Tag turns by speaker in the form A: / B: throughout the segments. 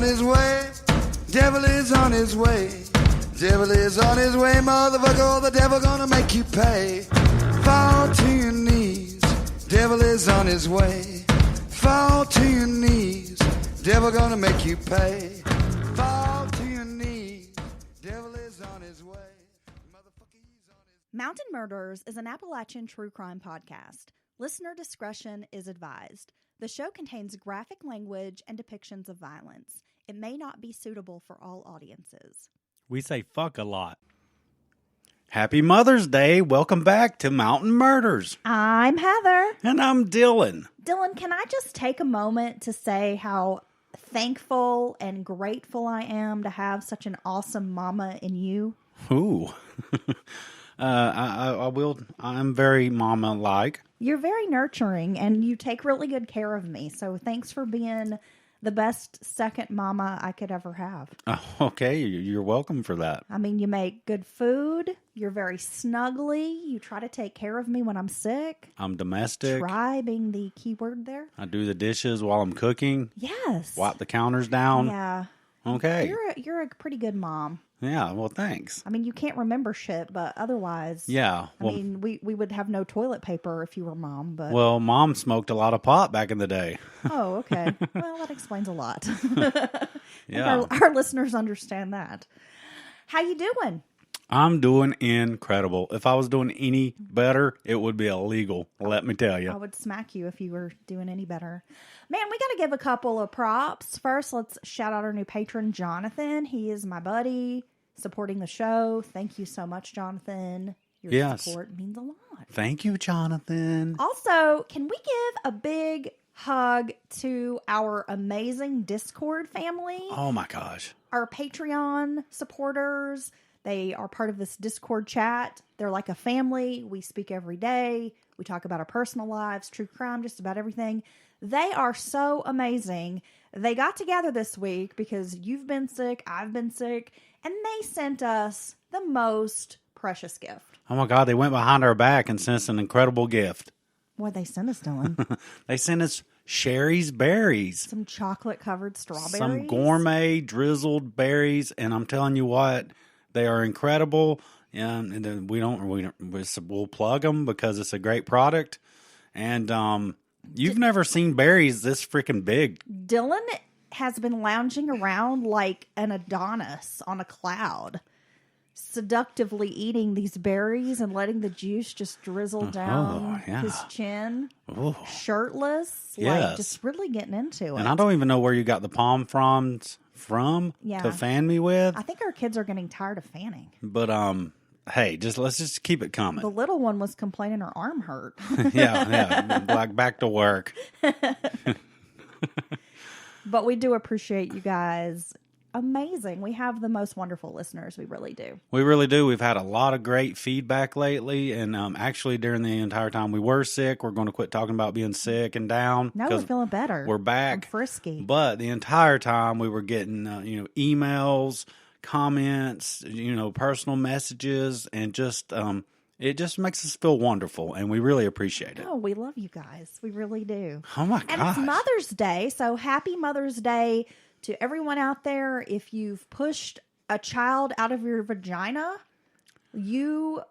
A: on his way. Devil is on his way. Devil is on his way, motherfucker. The devil gonna make you pay. Fall to your knees. Devil is on his way. Fall to your knees. Devil gonna make you pay. Fall to your knees. Devil is on his way. Motherfucker, he's on his...
B: Mountain Murders is an Appalachian true crime podcast. Listener discretion is advised. The show contains graphic language and depictions of violence. It may not be suitable for all audiences.
C: We say fuck a lot. Happy Mother's Day. Welcome back to Mountain Murders.
B: I'm Heather.
C: And I'm Dylan.
B: Dylan, can I just take a moment to say how thankful and grateful I am to have such an awesome mama in you?
C: Ooh. I will. I'm very mama-like.
B: You're very nurturing, and you take really good care of me. So thanks for being the best second mama I could ever have.
C: Oh, okay, you're welcome for that.
B: I mean, you make good food. You're very snuggly. You try to take care of me when I'm sick.
C: I'm domestic.
B: Try being the key word there.
C: I do the dishes while I'm cooking.
B: Yes.
C: Wipe the counters down.
B: Yeah.
C: Okay.
B: You're a pretty good mom.
C: Yeah, well, thanks.
B: I mean, you can't remember shit, but otherwise...
C: Yeah. Well,
B: I mean, we would have no toilet paper if you were mom, but...
C: Well, Mom smoked a lot of pot back in the day.
B: Oh, okay. Well, that explains a lot.
C: Yeah.
B: Our listeners understand that. How you doing?
C: I'm doing incredible. If I was doing any better, it would be illegal, let me tell
B: I
C: you.
B: would smack you if you were doing any better. Man, we got to give a couple of props. First, let's shout out our new patron, Jonathan. He is my buddy, supporting the show. Thank you so much, Jonathan. Your support means a lot.
C: Thank you, Jonathan.
B: Also, can we give a big hug to our amazing Discord family?
C: Oh, my gosh.
B: Our Patreon supporters. They are part of this Discord chat. They're like a family. We speak every day. We talk about our personal lives, true crime, just about everything. They are so amazing. They got together this week because you've been sick, I've been sick, and they sent us the most precious gift.
C: Oh, my God. They went behind our back and sent us an incredible gift.
B: What'd they send us, Dylan?
C: They sent us Sherry's berries.
B: Some chocolate-covered strawberries.
C: Some gourmet drizzled berries. And I'm telling you what, they are incredible. Yeah, and then we'll plug them because it's a great product. And you've never seen berries this freaking big.
B: Dylan has been lounging around like an Adonis on a cloud, seductively eating these berries and letting the juice just drizzle down his chin, shirtless, like just really getting into it.
C: And I don't even know where you got the palm fronds from to fan me with.
B: I think our kids are getting tired of fanning.
C: But hey, let's just keep it coming.
B: The little one was complaining her arm hurt.
C: yeah, like back to work.
B: But we do appreciate you guys. Amazing. We have the most wonderful listeners. We really do.
C: We really do. We've had a lot of great feedback lately. And actually, during the entire time we were sick, we're going to quit talking about being sick and down.
B: No, we're feeling better.
C: We're back.
B: I'm frisky.
C: But the entire time we were getting, emails, comments, personal messages, and just it just makes us feel wonderful, and we really appreciate it.
B: Oh, we love you guys. We really do.
C: Oh, my gosh.
B: And it's Mother's Day, so happy Mother's Day to everyone out there. If you've pushed a child out of your vagina, you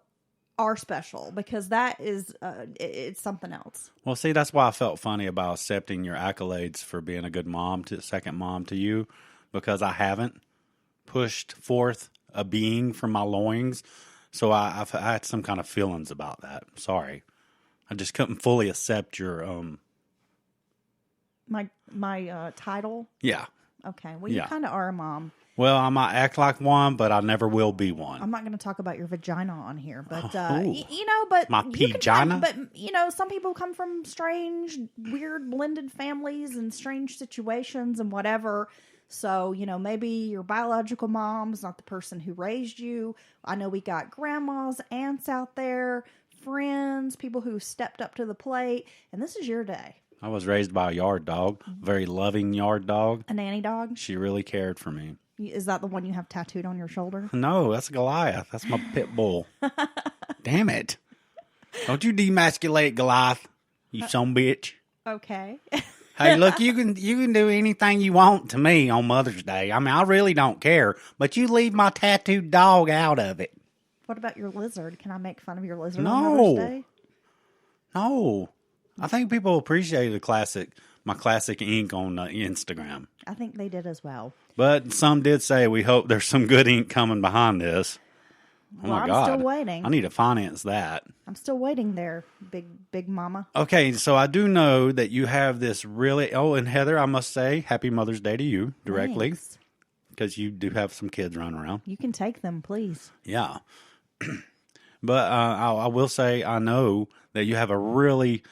B: are special, because that is it's something else.
C: Well, see, that's why I felt funny about accepting your accolades for being a good second mom to you, because I haven't pushed forth a being from my loins. So I had some kind of feelings about that. Sorry. I just couldn't fully accept your
B: my title.
C: Yeah.
B: Okay. Well, you kind of are a mom.
C: Well, I might act like one, but I never will be one.
B: I'm not going to talk about your vagina on here, but but
C: my pee-gina?
B: But some people come from strange, weird, blended families and strange situations and whatever. So, maybe your biological mom's not the person who raised you. I know we got grandmas, aunts out there, friends, people who stepped up to the plate, and this is your day.
C: I was raised by a yard dog, a very loving yard dog.
B: A nanny dog?
C: She really cared for me.
B: Is that the one you have tattooed on your shoulder?
C: No, that's Goliath. That's my pit bull. Damn it. Don't you demasculate Goliath, you son bitch.
B: Okay.
C: Hey, look, you can do anything you want to me on Mother's Day. I mean, I really don't care, but you leave my tattooed dog out of it.
B: What about your lizard? Can I make fun of your lizard
C: No.
B: on Mother's Day?
C: No, I think people appreciate my classic ink on Instagram.
B: I think they did as well.
C: But some did say, we hope there's some good ink coming behind this. Oh
B: Well,
C: my
B: I'm
C: God.
B: still waiting.
C: I need to finance that.
B: I'm still waiting there, big mama.
C: Okay, so I do know that you have this really... Oh, and Heather, I must say, happy Mother's Day to you directly.
B: Thanks.
C: Because you do have some kids running around.
B: You can take them, please.
C: Yeah. But I will say, I know that you have a really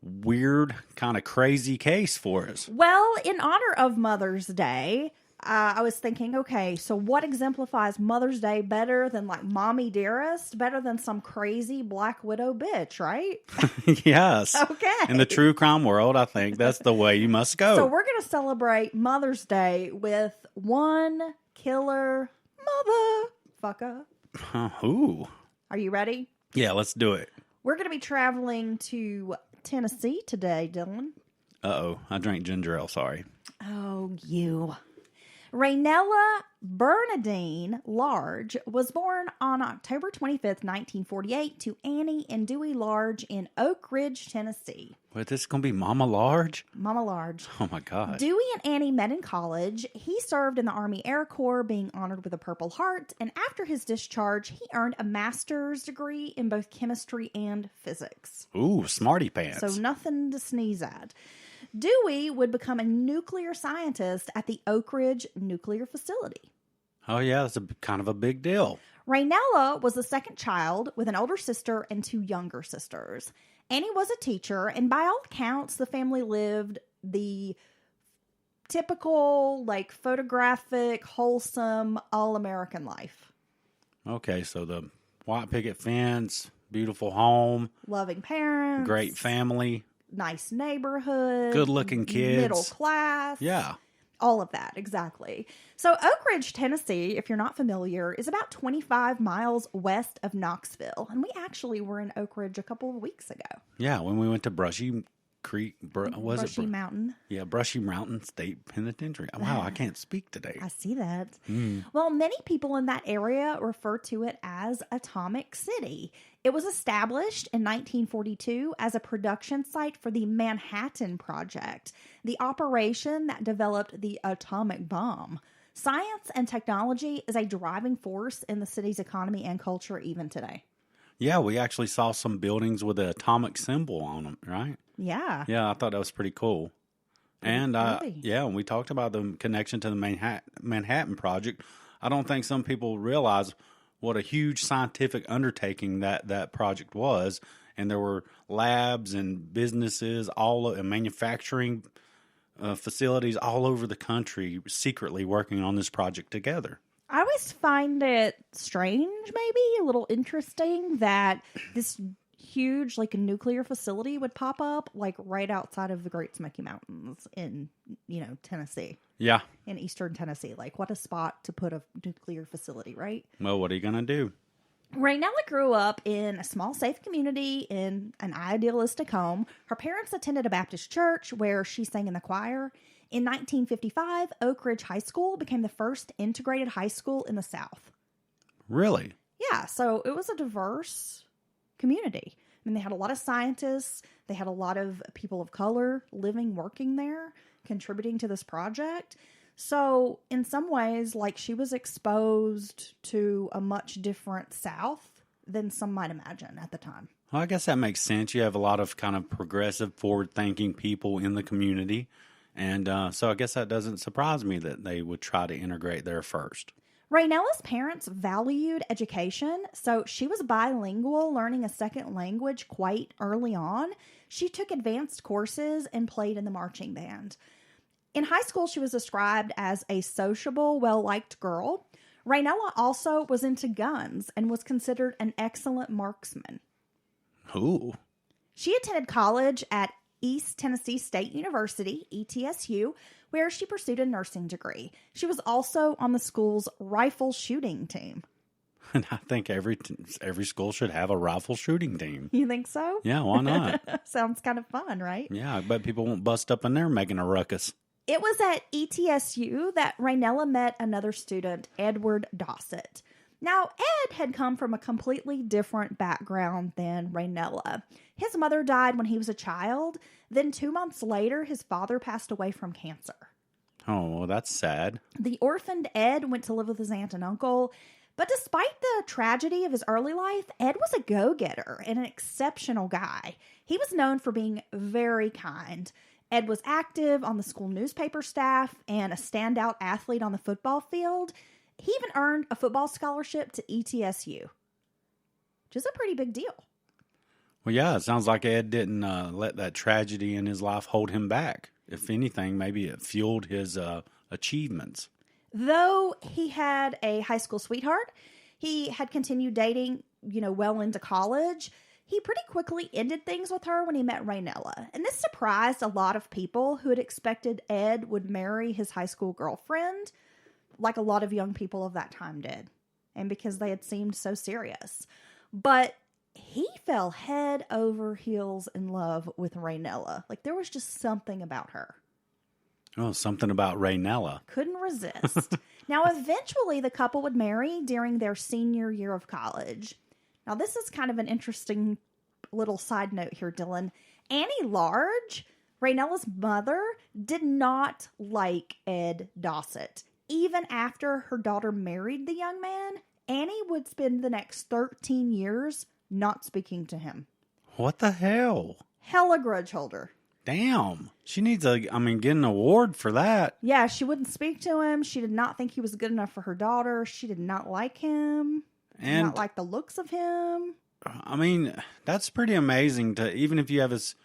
C: weird, kind of crazy case for us.
B: Well, in honor of Mother's Day, I was thinking, okay, so what exemplifies Mother's Day better than like Mommy Dearest, better than some crazy Black Widow bitch, right?
C: Yes.
B: Okay.
C: In the true crime world, I think that's the way you must go.
B: So we're going to celebrate Mother's Day with one killer motherfucker.
C: Ooh.
B: Are you ready?
C: Yeah, let's do it.
B: We're going to be traveling to Tennessee today, Dylan.
C: Uh-oh. I drank ginger ale, sorry.
B: Oh, you. Raynella Bernadine Large was born on October 25th, 1948 to Annie and Dewey Large in Oak Ridge, Tennessee.
C: Wait, this is going to be Mama Large?
B: Mama Large.
C: Oh, my God.
B: Dewey and Annie met in college. He served in the Army Air Corps, being honored with a Purple Heart, and after his discharge, he earned a master's degree in both chemistry and physics.
C: Ooh, smarty pants.
B: So nothing to sneeze at. Dewey would become a nuclear scientist at the Oak Ridge Nuclear Facility.
C: Oh, yeah, that's kind of a big deal.
B: Raynella was the second child with an older sister and two younger sisters. Annie was a teacher, and by all accounts, the family lived the typical, like, photographic, wholesome, all-American life.
C: Okay, so the white picket fence, beautiful home,
B: Loving parents.
C: great family,
B: nice neighborhood.
C: good-looking kids.
B: Middle class.
C: Yeah.
B: All of that, exactly. So Oak Ridge, Tennessee, if you're not familiar, is about 25 miles west of Knoxville. And we actually were in Oak Ridge a couple of weeks ago.
C: Yeah, when we went to Brushy Creek,
B: Brushy Mountain.
C: Yeah, Brushy Mountain State Penitentiary. Wow, I can't speak today.
B: I see that. Well, many people in that area refer to it as Atomic City. It was established in 1942 as a production site for the Manhattan Project, the operation that developed the atomic bomb. Science and technology is a driving force in the city's economy and culture even today.
C: Yeah, we actually saw some buildings with the atomic symbol on them, right?
B: Yeah.
C: Yeah, I thought that was pretty cool. And
B: Really?
C: yeah, when we talked about the connection to the Manhattan Project, I don't think some people realize what a huge scientific undertaking that project was. And there were labs and businesses, and manufacturing facilities all over the country secretly working on this project together.
B: I always find it strange, maybe a little interesting, that this huge, like, a nuclear facility would pop up, like, right outside of the Great Smoky Mountains in, Tennessee.
C: Yeah.
B: In eastern Tennessee. Like, what a spot to put a nuclear facility, right?
C: Well, what are you going to do?
B: Raynella grew up in a small, safe community in an idealistic home. Her parents attended a Baptist church where she sang in the choir. In 1955, Oak Ridge High School became the first integrated high school in the South.
C: Really?
B: Yeah, so it was a diverse community. I mean, they had a lot of scientists. They had a lot of people of color living, working there, contributing to this project. So in some ways, like, she was exposed to a much different South than some might imagine at the time.
C: Well, I guess that makes sense. You have a lot of kind of progressive, forward-thinking people in the community. And so I guess that doesn't surprise me that they would try to integrate there first.
B: Raynella's parents valued education, so she was bilingual, learning a second language quite early on. She took advanced courses and played in the marching band. In high school, she was described as a sociable, well-liked girl. Raynella also was into guns and was considered an excellent marksman.
C: Ooh.
B: She attended college at East Tennessee State University, ETSU, where she pursued a nursing degree. She was also on the school's rifle shooting team.
C: And I think every school should have a rifle shooting team.
B: You think so?
C: Yeah, why not?
B: Sounds kind of fun, right?
C: Yeah, I bet people won't bust up in there making a ruckus.
B: It was at ETSU that Raynella met another student, Edward Dossett. Now, Ed had come from a completely different background than Raynella. His mother died when he was a child. Then 2 months later, his father passed away from cancer.
C: Oh, well, that's sad.
B: The orphaned Ed went to live with his aunt and uncle. But despite the tragedy of his early life, Ed was a go-getter and an exceptional guy. He was known for being very kind. Ed was active on the school newspaper staff and a standout athlete on the football field. He even earned a football scholarship to ETSU, which is a pretty big deal.
C: Well, yeah, it sounds like Ed didn't let that tragedy in his life hold him back. If anything, maybe it fueled his achievements.
B: Though he had a high school sweetheart, he had continued dating, well into college. He pretty quickly ended things with her when he met Raynella. And this surprised a lot of people who had expected Ed would marry his high school girlfriend, like a lot of young people of that time did. And because they had seemed so serious. But he fell head over heels in love with Raynella. Like there was just something about her.
C: Oh, something about Raynella.
B: Couldn't resist. Now, eventually, the couple would marry during their senior year of college. Now, this is kind of an interesting little side note here, Dylan. Annie Large, Raynella's mother, did not like Ed Dossett. Even after her daughter married the young man, Annie would spend the next 13 years not speaking to him.
C: What the hell?
B: Hella grudge holder.
C: Damn. She needs get an award for that.
B: Yeah, she wouldn't speak to him. She did not think he was good enough for her daughter. She did not like him. Did not like the looks of him.
C: I mean, that's pretty amazing to, even if you have this,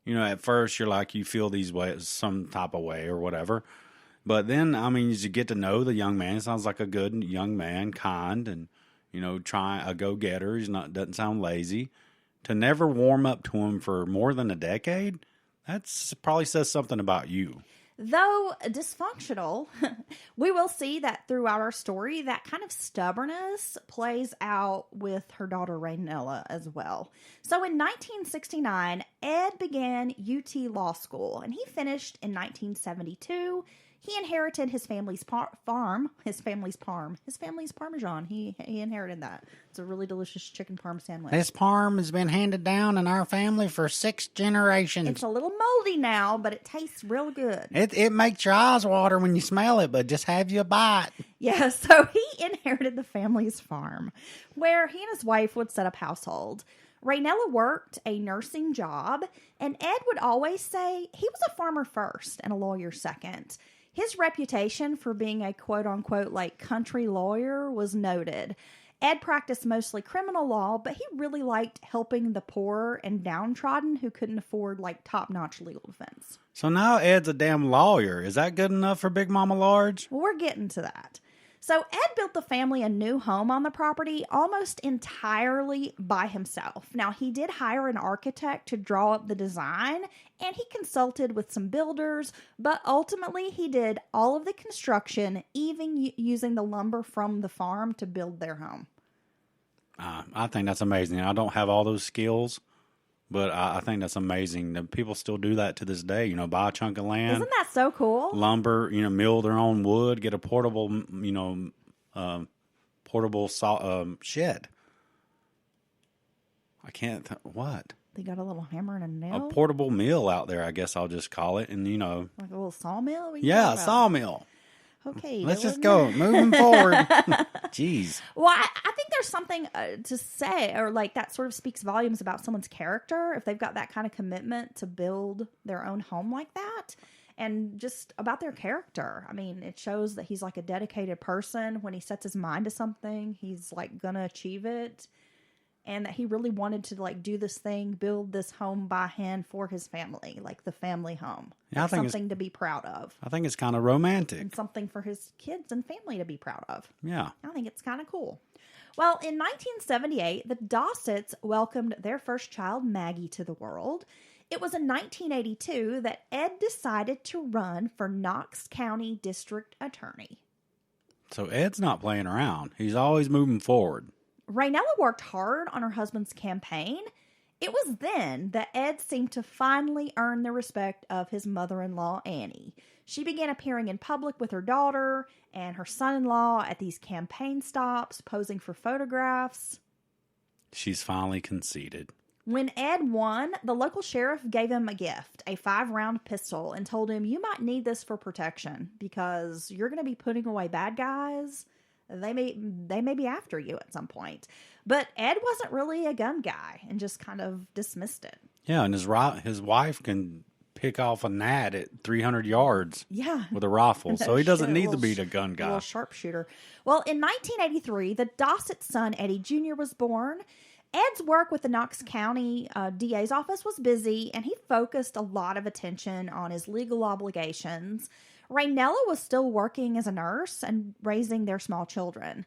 C: at first you're like, you feel these ways, some type of way or whatever. But then, as you get to know the young man, it sounds like a good young man, kind and, try a go-getter. Doesn't sound lazy. To never warm up to him for more than a decade, that's probably says something about you.
B: Though dysfunctional, we will see that throughout our story, that kind of stubbornness plays out with her daughter Raynella as well. So in 1969, Ed began UT Law School, and he finished in 1972. He inherited his family's farm, his family's Parmesan. He inherited that. It's a really delicious chicken parm sandwich.
C: This parm has been handed down in our family for 6 generations.
B: It's a little moldy now, but it tastes real good.
C: It makes your eyes water when you smell it, but just have you a bite.
B: Yeah, so he inherited the family's farm, where he and his wife would set up household. Raynella worked a nursing job, and Ed would always say he was a farmer first and a lawyer second. His reputation for being a quote-unquote country lawyer was noted. Ed practiced mostly criminal law, but he really liked helping the poor and downtrodden who couldn't afford top-notch legal defense.
C: So now Ed's a damn lawyer. Is that good enough for Big Mama Large?
B: Well, we're getting to that. So Ed built the family a new home on the property almost entirely by himself. Now, he did hire an architect to draw up the design, and he consulted with some builders, but ultimately he did all of the construction, even using the lumber from the farm to build their home.
C: I think that's amazing. I don't have all those skills, but I think that's amazing. People still do that to this day, buy a chunk of land.
B: Isn't that so cool?
C: Lumber, mill their own wood, get a portable, shed. I can't, what?
B: They got a little hammer and a nail?
C: A portable mill out there, I guess I'll just call it. And,
B: Like a little sawmill?
C: Yeah, a sawmill.
B: Okay.
C: Let's just go. Moving forward. Jeez.
B: Well, I think there's something to say, or that sort of speaks volumes about someone's character if they've got that kind of commitment to build their own home like that, and just about their character. It shows that he's a dedicated person. When he sets his mind to something, he's gonna achieve it. And that he really wanted to do this thing, build this home by hand for his family, the family home.
C: Yeah, I think
B: something to be proud of.
C: I think it's kind of romantic.
B: And something for his kids and family to be proud of.
C: Yeah.
B: I think it's kind of cool. Well, in 1978, the Dossetts welcomed their first child, Maggie, to the world. It was in 1982 that Ed decided to run for Knox County District Attorney.
C: So Ed's not playing around. He's always moving forward.
B: Raynella worked hard on her husband's campaign. It was then that Ed seemed to finally earn the respect of his mother-in-law, Annie. She began appearing in public with her daughter and her son-in-law at these campaign stops, posing for photographs.
C: She's finally conceded.
B: When Ed won, the local sheriff gave him a gift, a 5-round pistol, and told him, you might need this for protection because you're going to be putting away bad guys. They may be after you at some point. But Ed wasn't really a gun guy and just kind of dismissed it.
C: Yeah, and his wife can pick off a gnat at 300 yards with a rifle, so he doesn't need to be the gun guy.
B: A little sharpshooter. Well, in 1983, the Dossett son, Eddie Jr., was born. Ed's work with the Knox County DA's office was busy, and he focused a lot of attention on his legal obligations. Raynella was still working as a nurse and raising their small children.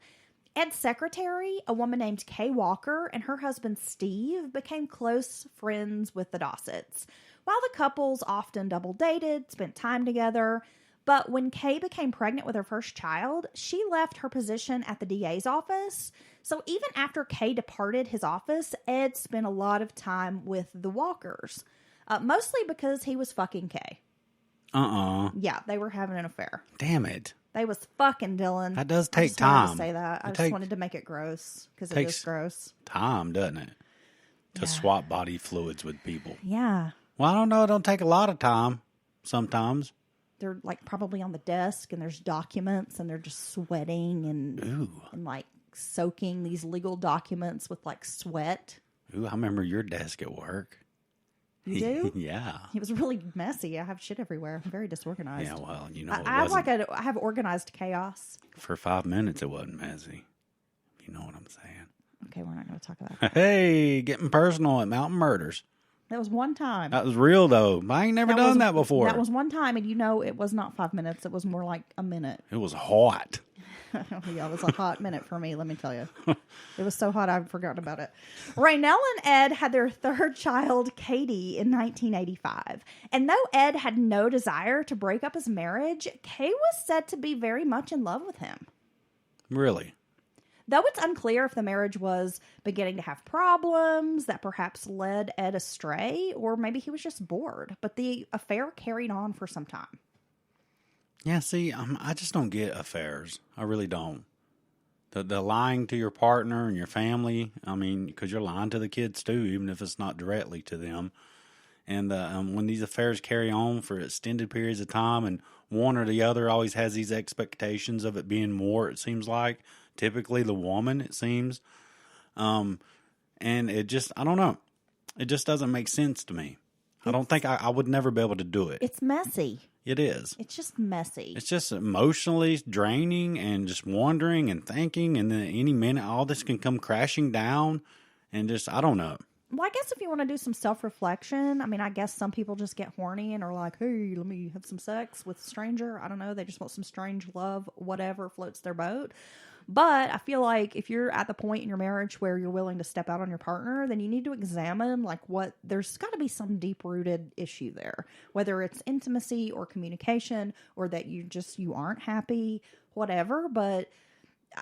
B: Ed's secretary, a woman named Kay Walker, and her husband Steve became close friends with the Dossetts. While the couples often double dated, spent time together, but when Kay became pregnant with her first child, she left her position at the DA's office. So even after Kay departed his office, Ed spent a lot of time with the Walkers, mostly because he was fucking Kay. Yeah, they were having an affair.
C: Damn it.
B: They was fucking Dylan.
C: That does take
B: I just wanted
C: time.
B: to say that. I just wanted to make it gross because it is gross.
C: Time, doesn't it? To swap body fluids with people.
B: Yeah.
C: Well, I don't know. It don't take a lot of time sometimes.
B: They're like probably on the desk and there's documents and they're just sweating and like soaking these legal documents with like sweat.
C: Ooh, I remember your desk at work.
B: You do?
C: Yeah.
B: It was really messy. I have shit everywhere. I'm very disorganized.
C: Yeah, well, you know,
B: I have organized chaos.
C: For 5 minutes, it wasn't messy. You know what I'm saying?
B: Okay, we're not going to talk about that.
C: Hey, getting personal at Mountain Murders.
B: That was one time.
C: That was real, though. I ain't never done that before.
B: That was one time, and you know it was not 5 minutes. It was more like a minute.
C: It was hot.
B: Yeah, it was a hot minute for me, let me tell you. It was so hot, I've forgotten about it. Raynella and Ed had their third child, Katie, in 1985. And though Ed had no desire to break up his marriage, Kay was said to be very much in love with him.
C: Really?
B: Though it's unclear if the marriage was beginning to have problems that perhaps led Ed astray, or maybe he was just bored. But the affair carried on for some time.
C: Yeah, see, I just don't get affairs. I really don't. The lying to your partner and your family, I mean, because you're lying to the kids too, even if it's not directly to them. And when these affairs carry on for extended periods of time and one or the other always has these expectations of it being more, it seems like, typically the woman, it seems. And it just, I don't know. It just doesn't make sense to me. I don't think I would never be able to do it.
B: It's messy.
C: It is.
B: It's just messy.
C: It's just emotionally draining and just wondering and thinking. And then any minute, all this can come crashing down. And just, I don't know.
B: Well, I guess if you want to do some self-reflection, I mean, I guess some people just get horny and are like, hey, let me have some sex with a stranger. I don't know. They just want some strange love, whatever floats their boat. But I feel like if you're at the point in your marriage where you're willing to step out on your partner, then you need to examine like there's got to be some deep-rooted issue there, whether it's intimacy or communication or that you aren't happy, whatever. But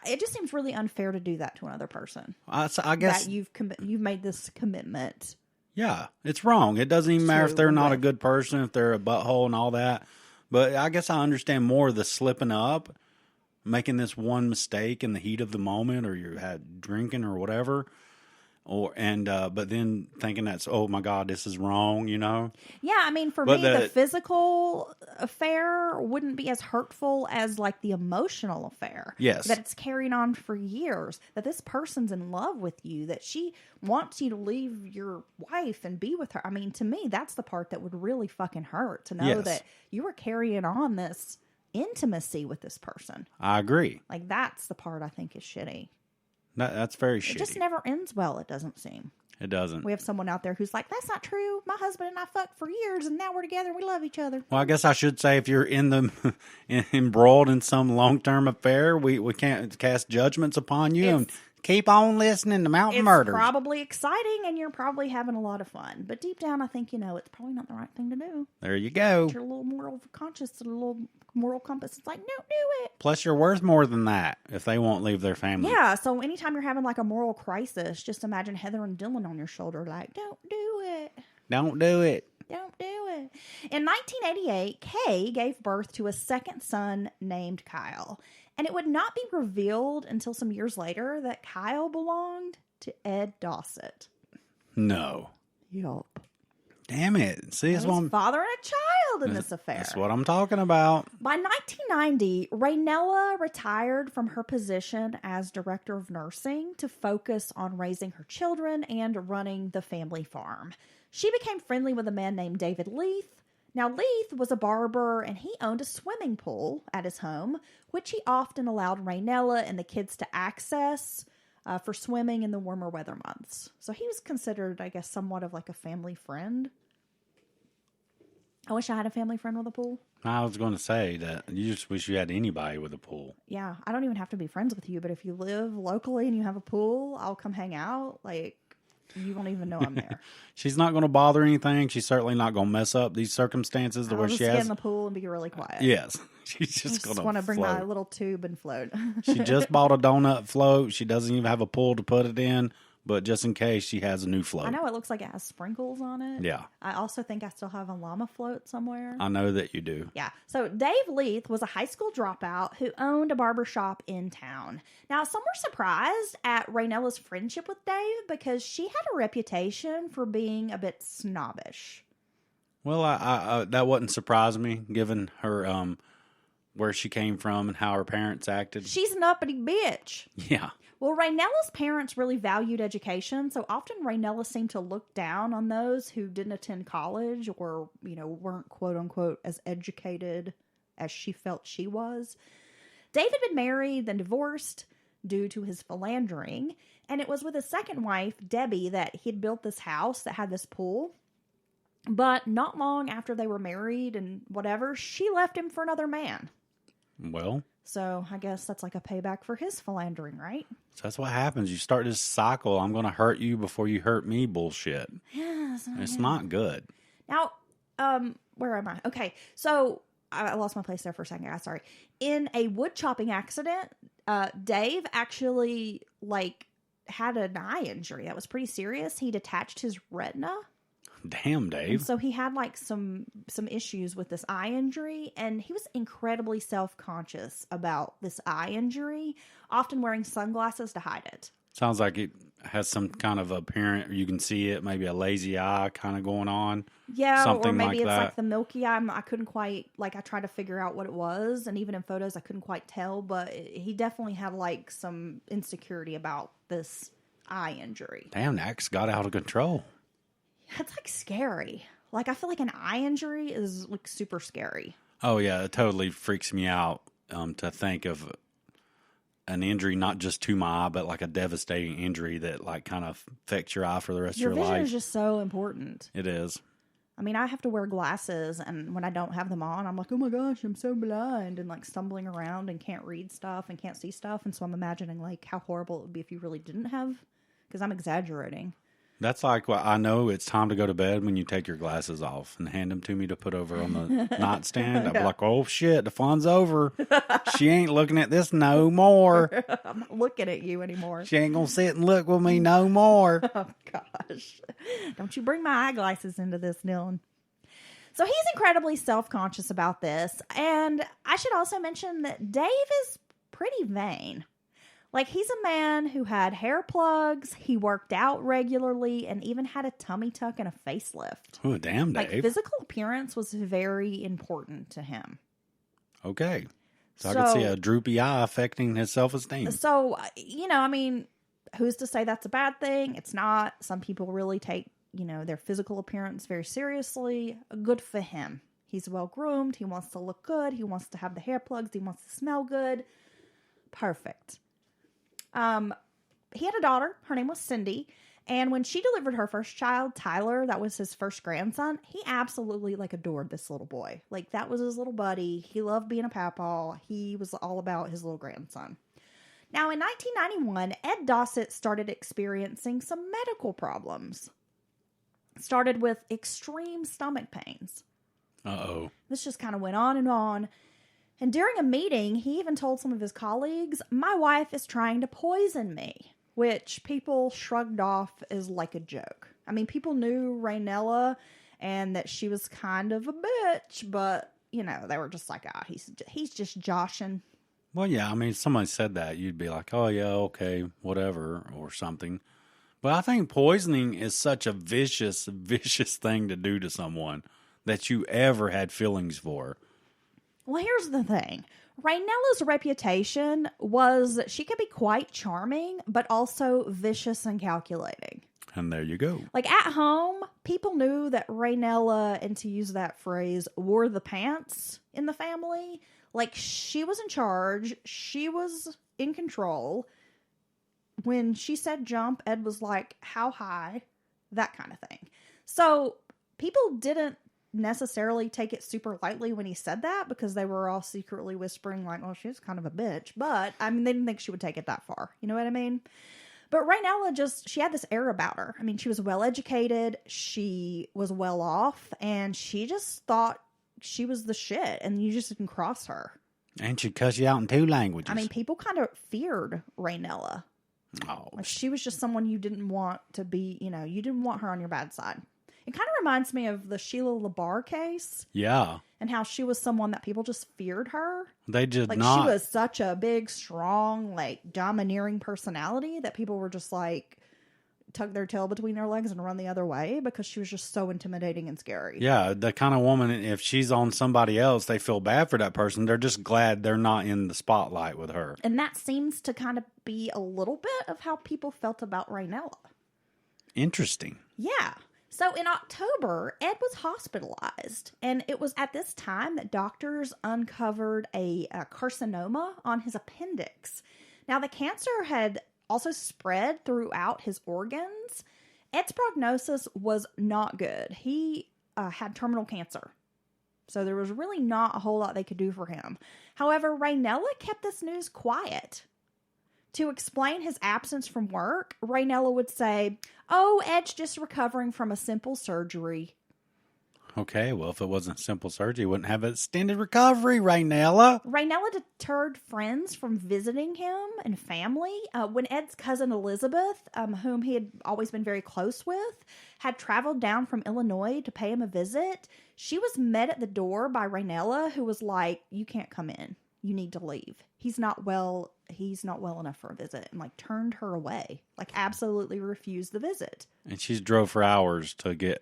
B: it just seems really unfair to do that to another person.
C: I guess
B: that you've made this commitment.
C: Yeah, it's wrong. It doesn't even matter if they're not a good person, if they're a butthole and all that. But I guess I understand more of the slipping up, making this one mistake in the heat of the moment, or you had drinking or whatever, but then thinking that's, oh my God, this is wrong, you know?
B: Yeah, I mean, for me, the physical affair wouldn't be as hurtful as like the emotional affair.
C: Yes.
B: That it's carrying on for years, that this person's in love with you, that she wants you to leave your wife and be with her. I mean, to me, that's the part that would really fucking hurt, to know that you were carrying on this intimacy with this person.
C: I agree.
B: Like, that's the part I think is shitty.
C: That's very shitty.
B: It just never ends well, it doesn't seem.
C: It doesn't.
B: We have someone out there who's like, that's not true. My husband and I fucked for years and now we're together and we love each other.
C: Well, I guess I should say if you're embroiled in some long-term affair, we can't cast judgments upon you and Keep on listening to Mountain
B: It's
C: Murders.
B: probably exciting and you're probably having a lot of fun. But deep down, I think you know it's probably not the right thing to do.
C: There you go.
B: Your little moral conscience, a little moral compass. It's like, don't do it.
C: Plus, you're worth more than that if they won't leave their family.
B: Yeah, so anytime you're having like a moral crisis, just imagine Heather and Dylan on your shoulder like, don't do it.
C: Don't do it.
B: Don't do it. In 1988, Kay gave birth to a second son named Kyle. And it would not be revealed until some years later that Kyle belonged to Ed Dossett.
C: No.
B: Yup.
C: Damn it. See, it's
B: His father and a child in this affair.
C: That's what I'm talking about.
B: By 1990, Raynella retired from her position as director of nursing to focus on raising her children and running the family farm. She became friendly with a man named David Leath. Now, Leath was a barber, and he owned a swimming pool at his home, which he often allowed Raynella and the kids to access for swimming in the warmer weather months. So he was considered, I guess, somewhat of like a family friend. I wish I had a family friend with a pool.
C: I was going to say that you just wish you had anybody with a pool.
B: Yeah, I don't even have to be friends with you, but if you live locally and you have a pool, I'll come hang out. Like, you won't even know I'm there.
C: She's not going to bother anything. She's certainly not going to mess up these circumstances to
B: I'll
C: where
B: just
C: she
B: get
C: has.
B: in the pool and be really quiet.
C: Yes. She's
B: I
C: just going
B: just
C: to
B: want to bring
C: float.
B: my little tube and float.
C: She just bought a donut float. She doesn't even have a pool to put it in, but just in case, she has a new float.
B: I know it looks like it has sprinkles on it.
C: Yeah.
B: I also think I still have a llama float somewhere.
C: I know that you do.
B: Yeah. So Dave Leath was a high school dropout who owned a barber shop in town. Now, some were surprised at Raynella's friendship with Dave because she had a reputation for being a bit snobbish.
C: Well, I that wouldn't surprise me, given her where she came from and how her parents acted.
B: She's an uppity bitch.
C: Yeah.
B: Well, Raynella's parents really valued education, so often Raynella seemed to look down on those who didn't attend college or, you know, weren't quote-unquote as educated as she felt she was. Dave had been married, then divorced due to his philandering, and it was with his second wife, Debbie, that he'd built this house that had this pool. But not long after they were married and whatever, she left him for another man.
C: Well,
B: So I guess that's like a payback for his philandering, right?
C: so that's what happens. You start this cycle. I'm going to hurt you before you hurt me bullshit.
B: Yes.
C: It's not good.
B: Now, where am I? Okay, so I lost my place there for a second, guys. Sorry. In a wood chopping accident, Dave actually had an eye injury that was pretty serious. He detached his retina.
C: Damn, Dave.
B: And so he had some issues with this eye injury, and he was incredibly self-conscious about this eye injury, often wearing sunglasses to hide it.
C: Sounds like it has some kind of apparent, you can see it, maybe a lazy eye kind of going on.
B: Yeah,
C: Something
B: or maybe
C: like
B: it's
C: that.
B: like the milky eye. I couldn't quite, I tried to figure out what it was, and even in photos I couldn't quite tell, but he definitely had some insecurity about this eye injury.
C: Damn, that got out of control.
B: That's scary. I feel like an eye injury is super scary.
C: Oh, yeah, it totally freaks me out to think of an injury, not just to my eye, but like a devastating injury that kind of affects your eye for the rest of your
B: vision
C: life.
B: is just so important.
C: It is.
B: I mean, I have to wear glasses, and when I don't have them on, I'm like, oh my gosh, I'm so blind, and stumbling around and can't read stuff and can't see stuff. And so I'm imagining how horrible it would be if you really didn't have, because I'm exaggerating.
C: That's like what I know it's time to go to bed when you take your glasses off and hand them to me to put over on the nightstand. I'd be like, oh shit, the fun's over. She ain't looking at this no more.
B: I'm not looking at you anymore.
C: She ain't gonna sit and look with me no more.
B: Oh gosh. Don't you bring my eyeglasses into this, Dylan. So he's incredibly self-conscious about this. And I should also mention that Dave is pretty vain. He's a man who had hair plugs, he worked out regularly, and even had a tummy tuck and a facelift.
C: Oh, damn, Dave.
B: Physical appearance was very important to him.
C: Okay. So I could see a droopy eye affecting his self-esteem.
B: So, who's to say that's a bad thing? It's not. Some people really take, their physical appearance very seriously. Good for him. He's well-groomed. He wants to look good. He wants to have the hair plugs. He wants to smell good. Perfect. He had a daughter. Her name was Cindy. And when she delivered her first child, Tyler, that was his first grandson, he absolutely adored this little boy. That was his little buddy. He loved being a papaw. He was all about his little grandson. Now, in 1991, Ed Dossett started experiencing some medical problems. Started with extreme stomach pains.
C: Uh-oh.
B: This just kind of went on and on. And during a meeting, he even told some of his colleagues, "My wife is trying to poison me," which people shrugged off as like a joke. I mean, people knew Raynella and that she was kind of a bitch, but, you know, they were just like, he's just joshing.
C: Well, yeah, I mean, if somebody said that, you'd be like, oh, yeah, okay, whatever, or something. But I think poisoning is such a vicious, vicious thing to do to someone that you ever had feelings for.
B: Well, here's the thing. Raynella's reputation was that she could be quite charming, but also vicious and calculating.
C: And there you go.
B: Like, at home, people knew that Raynella, and to use that phrase, wore the pants in the family. Like, she was in charge. She was in control. When she said jump, Ed was like, how high? That kind of thing. So people didn't necessarily take it super lightly when he said that, because they were all secretly whispering like, well, she's kind of a bitch. But, I mean, they didn't think she would take it that far. You know what I mean? But Raynella she had this air about her. I mean, she was well-educated. She was well off. And she just thought she was the shit. And you just didn't cross her.
C: And she cuss you out in 2 languages.
B: I mean, people kind of feared Raynella.
C: Oh.
B: Like, she was just someone you didn't want to be, you know, you didn't want her on your bad side. It kind of reminds me of the Sheila LaBar case.
C: Yeah.
B: And how she was someone that people just feared her.
C: They did
B: like,
C: not.
B: She was such a big, strong, like, domineering personality that people were just like, tuck their tail between their legs and run the other way because she was just so intimidating and scary.
C: Yeah, the kind of woman, if she's on somebody else, they feel bad for that person. They're just glad they're not in the spotlight with her.
B: And that seems to kind of be a little bit of how people felt about Raynella.
C: Interesting.
B: Yeah. So in October, Ed was hospitalized, and it was at this time that doctors uncovered a carcinoma on his appendix. Now, the cancer had also spread throughout his organs. Ed's prognosis was not good. He had terminal cancer, so there was really not a whole lot they could do for him. However, Raynella kept this news quiet. To explain his absence from work, Raynella would say, "Oh, Ed's just recovering from a simple surgery."
C: Okay, well, if it wasn't simple surgery, you wouldn't have extended recovery, Raynella.
B: Raynella deterred friends from visiting him and family. When Ed's cousin Elizabeth, whom he had always been very close with, had traveled down from Illinois to pay him a visit, she was met at the door by Raynella, who was like, "You can't come in. You need to leave. He's not well enough for a visit," and like turned her away, like absolutely refused the visit.
C: And she's drove for hours to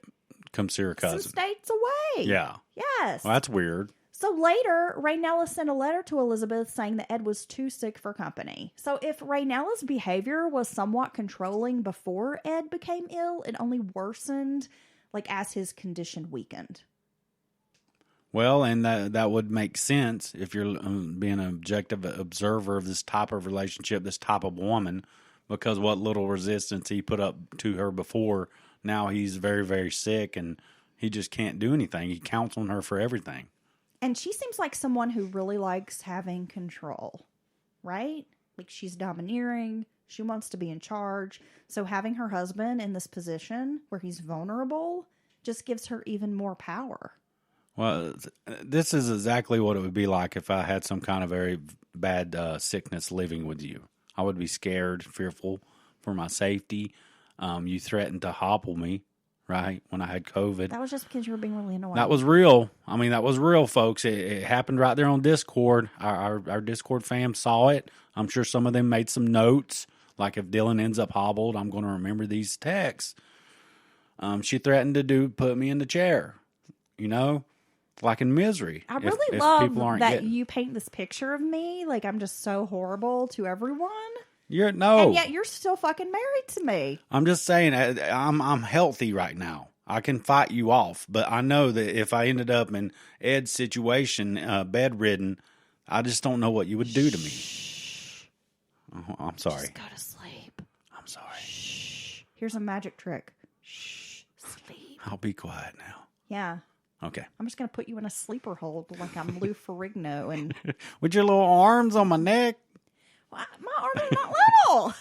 C: come see her cousin.
B: Some states away.
C: Yeah.
B: Yes.
C: Well, that's weird.
B: So later, Raynella sent a letter to Elizabeth saying that Ed was too sick for company. So if Raynella's behavior was somewhat controlling before Ed became ill, it only worsened like as his condition weakened.
C: Well, and that would make sense if you're being an objective observer of this type of relationship, this type of woman, because what little resistance he put up to her before, now he's very, very sick and he just can't do anything. He counts on her for everything.
B: And she seems like someone who really likes having control, right? Like, she's domineering. She wants to be in charge. So having her husband in this position where he's vulnerable just gives her even more power.
C: Well, this is exactly what it would be like if I had some kind of very bad sickness living with you. I would be scared, fearful for my safety. You threatened to hobble me, right, when I had COVID.
B: That was just because you were being really annoying.
C: That was real. I mean, that was real, folks. It happened right there on Discord. Our Discord fam saw it. I'm sure some of them made some notes. Like, if Dylan ends up hobbled, I'm going to remember these texts. She threatened to put me in the chair, you know? Like in Misery.
B: I really love that you paint this picture of me like I'm just so horrible to everyone. And yet you're still fucking married to me.
C: I'm just saying, I'm healthy right now. I can fight you off, but I know that if I ended up in Ed's situation, bedridden, I just don't know what you would do to me. Oh, I'm sorry.
B: Just go to sleep.
C: I'm sorry.
B: Shh. Here's a magic trick. Shh. Sleep.
C: I'll be quiet now.
B: Yeah.
C: Okay.
B: I'm just going to put you in a sleeper hold like I'm Lou Ferrigno. And
C: with your little arms on my neck.
B: My arms are not little.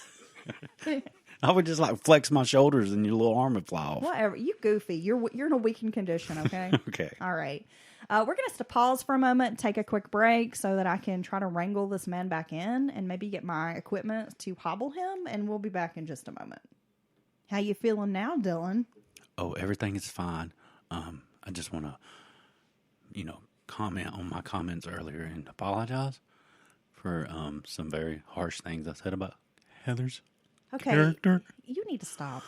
C: I would just like flex my shoulders and your little arm would fly off.
B: Whatever. You goofy. You're in a weakened condition, okay?
C: Okay.
B: All right. We're going to have to pause for a moment and take a quick break so that I can try to wrangle this man back in and maybe get my equipment to hobble him, and we'll be back in just a moment. How you feeling now, Dylan?
C: Oh, everything is fine. I just want to, comment on my comments earlier and apologize for some very harsh things I said about Heather's character.
B: You need to stop.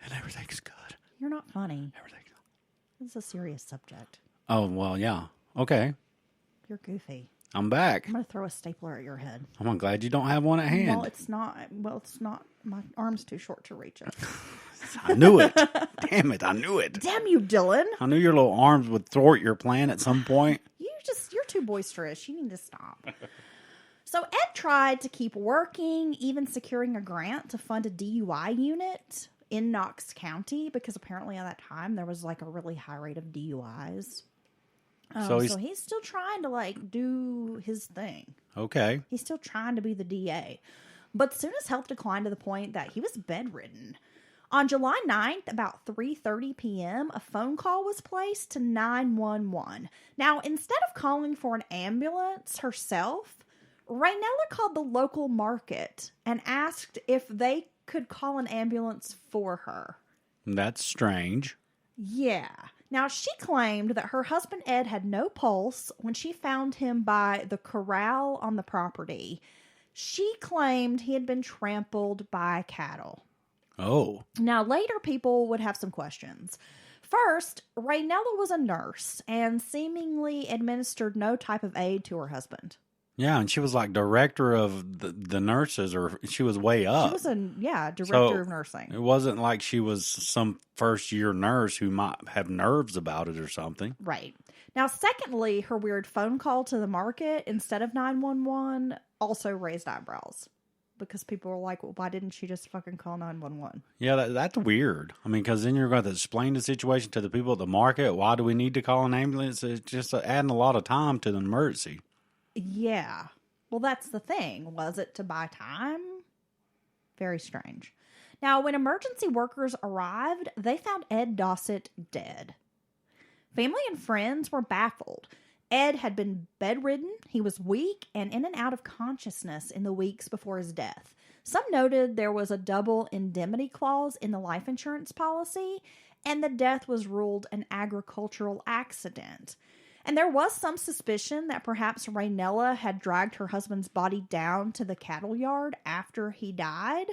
C: And everything's good.
B: You're not funny.
C: Everything's good.
B: This is a serious subject.
C: Oh, well, yeah. Okay.
B: You're goofy.
C: I'm back.
B: I'm going to throw a stapler at your head.
C: I'm glad you don't have one at hand.
B: Well, it's not. My arm's too short to reach it.
C: I knew it. Damn it. I knew it.
B: Damn you, Dylan.
C: I knew your little arms would thwart your plan at some point.
B: You're too boisterous. You need to stop. So Ed tried to keep working, even securing a grant to fund a DUI unit in Knox County, because apparently at that time there was like a really high rate of DUIs. So he's still trying to do his thing.
C: Okay.
B: He's still trying to be the DA. But soon his health declined to the point that he was bedridden. On July 9th, about 3:30 p.m., a phone call was placed to 911. Now, instead of calling for an ambulance herself, Raynella called the local market and asked if they could call an ambulance for her.
C: That's strange.
B: Yeah. Now, she claimed that her husband Ed had no pulse when she found him by the corral on the property. She claimed he had been trampled by cattle.
C: Oh.
B: Now, later people would have some questions. First, Raynella was a nurse and seemingly administered no type of aid to her husband.
C: Yeah, and she was like director of the nurses, or she was way up.
B: She was director of nursing.
C: It wasn't like she was some first-year nurse who might have nerves about it or something.
B: Right. Now, secondly, her weird phone call to the market instead of 911 also raised eyebrows. Because people were like, well, why didn't she just fucking call 911?
C: Yeah, that's weird. I mean, because then you're going to explain the situation to the people at the market. Why do we need to call an ambulance? It's just adding a lot of time to the emergency.
B: Yeah. Well, that's the thing. Was it to buy time? Very strange. Now, when emergency workers arrived, they found Ed Dossett dead. Family and friends were baffled. Ed had been bedridden, he was weak, and in and out of consciousness in the weeks before his death. Some noted there was a double indemnity clause in the life insurance policy, and the death was ruled an agricultural accident. And there was some suspicion that perhaps Raynella had dragged her husband's body down to the cattle yard after he died,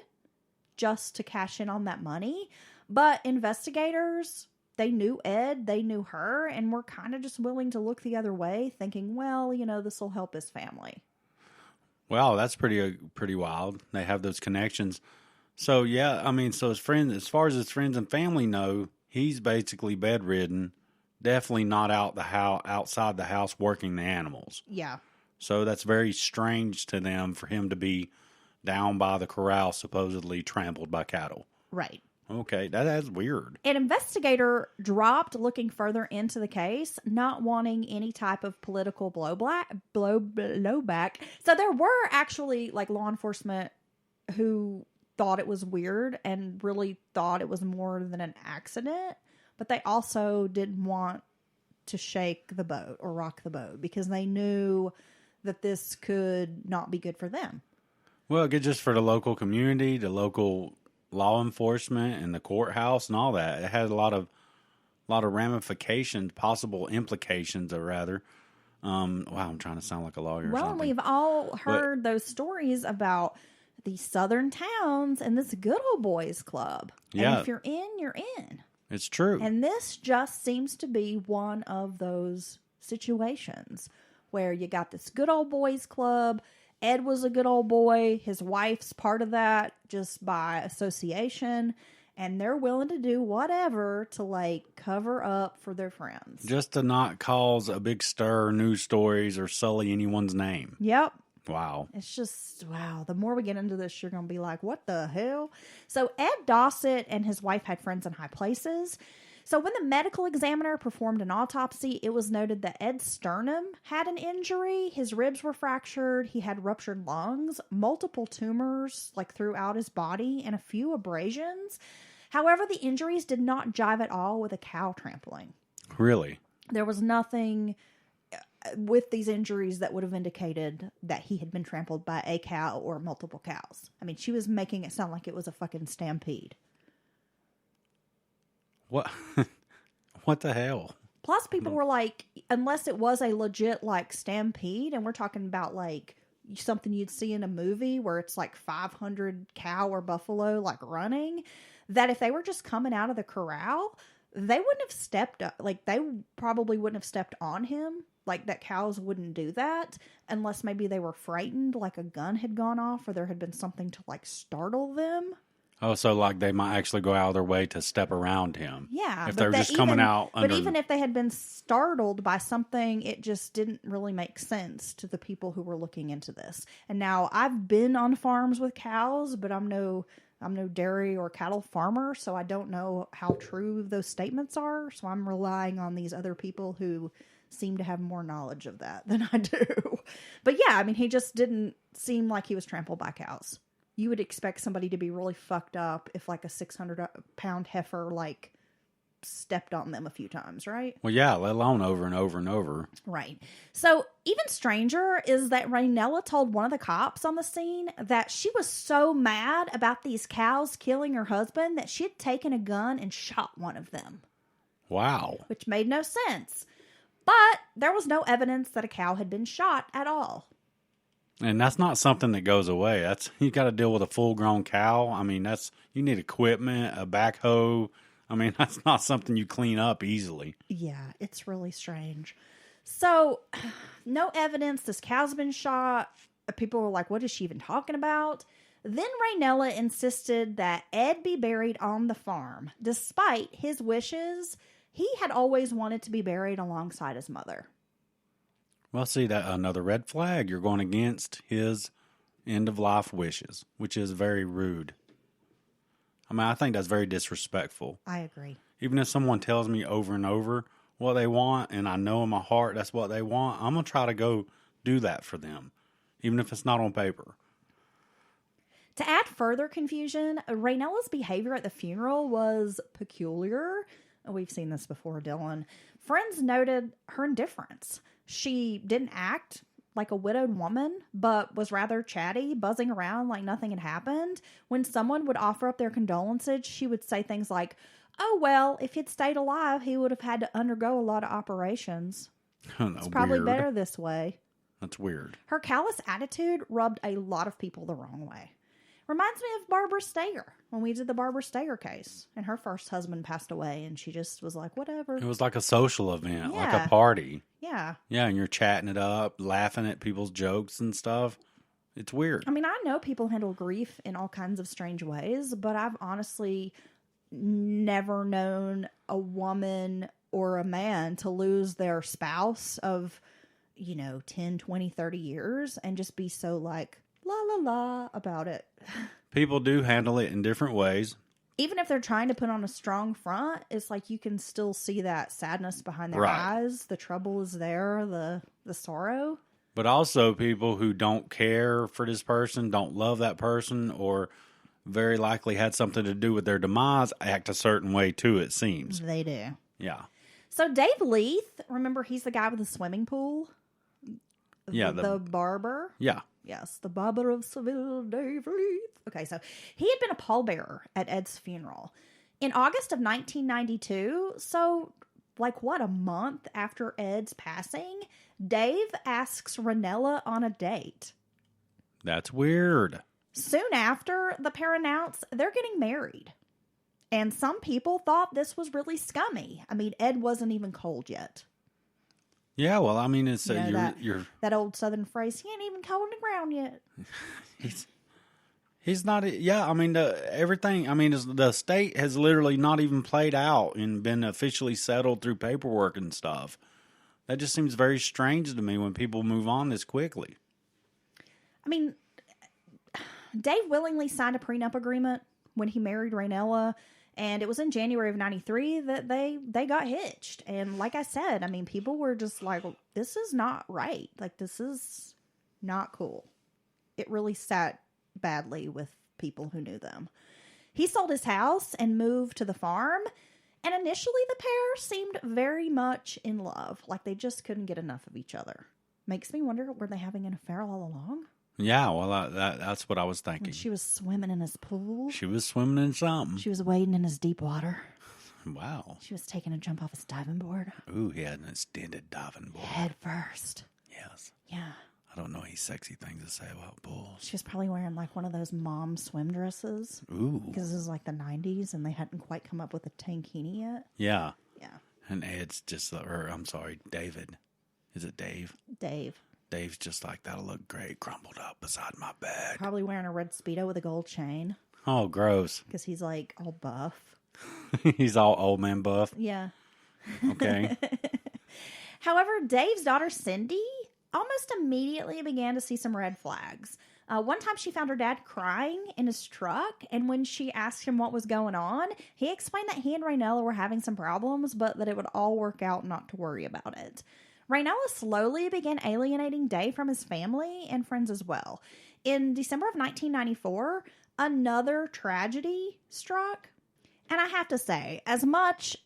B: just to cash in on that money. But investigators, they knew Ed, they knew her, and were kind of just willing to look the other way, thinking, well, this will help his family.
C: Wow, that's pretty wild. They have those connections. So yeah, I mean, so as far as his friends and family know, he's basically bedridden, definitely not outside the house working the animals.
B: Yeah.
C: So that's very strange to them for him to be down by the corral, supposedly trampled by cattle.
B: Right.
C: Okay, that's weird.
B: An investigator dropped looking further into the case, not wanting any type of political blowback. So there were actually law enforcement who thought it was weird and really thought it was more than an accident, but they also didn't want to shake the boat or rock the boat because they knew that this could not be good for them.
C: Well, good just for the local community, the local law enforcement, and the courthouse and all that. It had a lot of ramifications, possible implications, or rather. Wow, I'm trying to sound like a lawyer.
B: Well,
C: or something.
B: we've all heard those stories about these southern towns and this good old boys club.
C: Yeah.
B: And if you're in, you're in.
C: It's true.
B: And this just seems to be one of those situations where you got this good old boys club. Ed was a good old boy. His wife's part of that just by association. And they're willing to do whatever to cover up for their friends.
C: Just to not cause a big stir, news stories, or sully anyone's name.
B: Yep.
C: Wow.
B: It's just, wow. The more we get into this, you're going to be like, what the hell? So Ed Dossett and his wife had friends in high places. So when the medical examiner performed an autopsy, it was noted that Ed's sternum had an injury. His ribs were fractured. He had ruptured lungs, multiple tumors like throughout his body, and a few abrasions. However, the injuries did not jive at all with a cow trampling.
C: Really?
B: There was nothing with these injuries that would have indicated that he had been trampled by a cow or multiple cows. I mean, she was making it sound like it was a fucking stampede.
C: What? What the hell?
B: Plus, people were like, unless it was a legit like stampede, and we're talking about like something you'd see in a movie where it's like 500 cow or buffalo like running, that if they were just coming out of the corral, they wouldn't have stepped up. Like, they probably wouldn't have stepped on him. Like, that cows wouldn't do that unless maybe they were frightened, like a gun had gone off or there had been something to like startle them.
C: Oh, so like they might actually go out of their way to step around him.
B: Yeah.
C: If they're just coming out under...
B: But even if they had been startled by something, it just didn't really make sense to the people who were looking into this. And now, I've been on farms with cows, but I'm no dairy or cattle farmer, so I don't know how true those statements are. So I'm relying on these other people who seem to have more knowledge of that than I do. But yeah, I mean, he just didn't seem like he was trampled by cows. You would expect somebody to be really fucked up if like a 600-pound heifer like stepped on them a few times, right?
C: Well, yeah, let alone over and over and over.
B: Right. So even stranger is that Raynella told one of the cops on the scene that she was so mad about these cows killing her husband that she had taken a gun and shot one of them.
C: Wow.
B: Which made no sense. But there was no evidence that a cow had been shot at all.
C: And that's not something that goes away. That's, you got to deal with a full-grown cow. I mean, you need equipment, a backhoe. I mean, that's not something you clean up easily.
B: Yeah, it's really strange. So, no evidence this cow's been shot. People were like, what is she even talking about? Then Raynella insisted that Ed be buried on the farm. Despite his wishes, he had always wanted to be buried alongside his mother.
C: Well, see, that another red flag. You're going against his end-of-life wishes, which is very rude. I mean, I think that's very disrespectful.
B: I agree.
C: Even if someone tells me over and over what they want, and I know in my heart that's what they want, I'm going to try to go do that for them, even if it's not on paper.
B: To add further confusion, Raynella's behavior at the funeral was peculiar. We've seen this before, Dylan. Friends noted her indifference. She didn't act like a widowed woman, but was rather chatty, buzzing around like nothing had happened. When someone would offer up their condolences, she would say things like, oh, well, if he'd stayed alive, he would have had to undergo a lot of operations. It's probably
C: weird.
B: better this way.
C: That's weird.
B: Her callous attitude rubbed a lot of people the wrong way. Reminds me of Barbara Stayer when we did the Barbara Stayer case. And her first husband passed away, and she just was like, whatever.
C: It was like a social event, like
B: Yeah.
C: a party.
B: Yeah.
C: Yeah, and you're chatting it up, laughing at people's jokes and stuff. It's weird.
B: I mean, I know people handle grief in all kinds of strange ways, but I've honestly never known a woman or a man to lose their spouse of, 10, 20, 30 years and just be so like, la la la about it.
C: People do handle it in different ways.
B: Even if they're trying to put on a strong front, it's like you can still see that sadness behind their
C: Right.
B: eyes. The trouble is there, the sorrow.
C: But also people who don't care for this person, don't love that person, or very likely had something to do with their demise, act a certain way too, it seems.
B: They do.
C: Yeah.
B: So Dave Leath, remember he's the guy with the swimming pool?
C: Yeah.
B: The barber.
C: Yeah.
B: Yes, the barber of Seville, Dave Leath. Okay, so he had been a pallbearer at Ed's funeral. In August of 1992, so a month after Ed's passing, Dave asks Raynella on a date.
C: That's weird.
B: Soon after, the pair announce they're getting married. And some people thought this was really scummy. I mean, Ed wasn't even cold yet.
C: Yeah, well, I mean, it's
B: That old Southern phrase, he ain't even cold in the ground yet.
C: He's not. Yeah, I mean, everything. I mean, the state has literally not even played out and been officially settled through paperwork and stuff. That just seems very strange to me when people move on this quickly.
B: I mean, Dave willingly signed a prenup agreement when he married Raynella, And it was in January of 93 that they got hitched. And like I said, I mean, people were just like, this is not right. Like, this is not cool. It really sat badly with people who knew them. He sold his house and moved to the farm. And initially, the pair seemed very much in love. Like, they just couldn't get enough of each other. Makes me wonder, were they having an affair all along?
C: Yeah, well, that's what I was thinking.
B: When she was swimming in his pool.
C: She was swimming in something.
B: She was wading in his deep water.
C: Wow.
B: She was taking a jump off his diving board.
C: Ooh, he had an extended diving board.
B: Head first.
C: Yes.
B: Yeah.
C: I don't know any sexy things to say about pools.
B: She was probably wearing like one of those mom swim dresses.
C: Ooh.
B: Because this is like the 90s and they hadn't quite come up with a tankini yet.
C: Yeah.
B: Yeah.
C: And Ed's just, or I'm sorry, David. Is it Dave?
B: Dave.
C: Dave's just like, that'll look great crumpled up beside my bed.
B: Probably wearing a red Speedo with a gold chain.
C: Oh, gross.
B: Because he's like all buff.
C: He's all old man buff.
B: Yeah.
C: Okay.
B: However, Dave's daughter Cindy almost immediately began to see some red flags. One time she found her dad crying in his truck, and when she asked him what was going on, he explained that he and Raynella were having some problems, but that it would all work out, not to worry about it. Raynella slowly began alienating Dave from his family and friends as well. In December of 1994, another tragedy struck. And I have to say, as much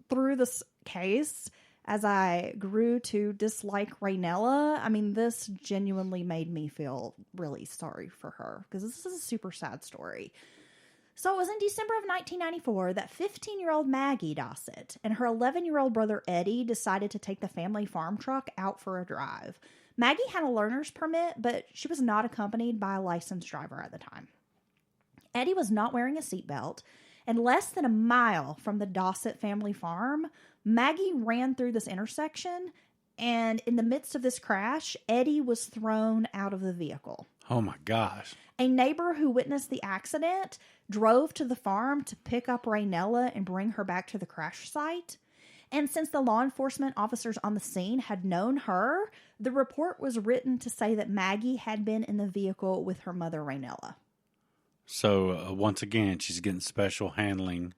B: through this case as I grew to dislike Raynella, I mean, this genuinely made me feel really sorry for her because this is a super sad story. So it was in December of 1994 that 15-year-old Maggie Dossett and her 11-year-old brother Eddie decided to take the family farm truck out for a drive. Maggie had a learner's permit, but she was not accompanied by a licensed driver at the time. Eddie was not wearing a seatbelt, and less than a mile from the Dossett family farm, Maggie ran through this intersection, and in the midst of this crash, Eddie was thrown out of the vehicle.
C: Oh my gosh.
B: A neighbor who witnessed the accident drove to the farm to pick up Raynella and bring her back to the crash site. And since the law enforcement officers on the scene had known her, the report was written to say that Maggie had been in the vehicle with her mother, Raynella.
C: So, once again, she's getting special handling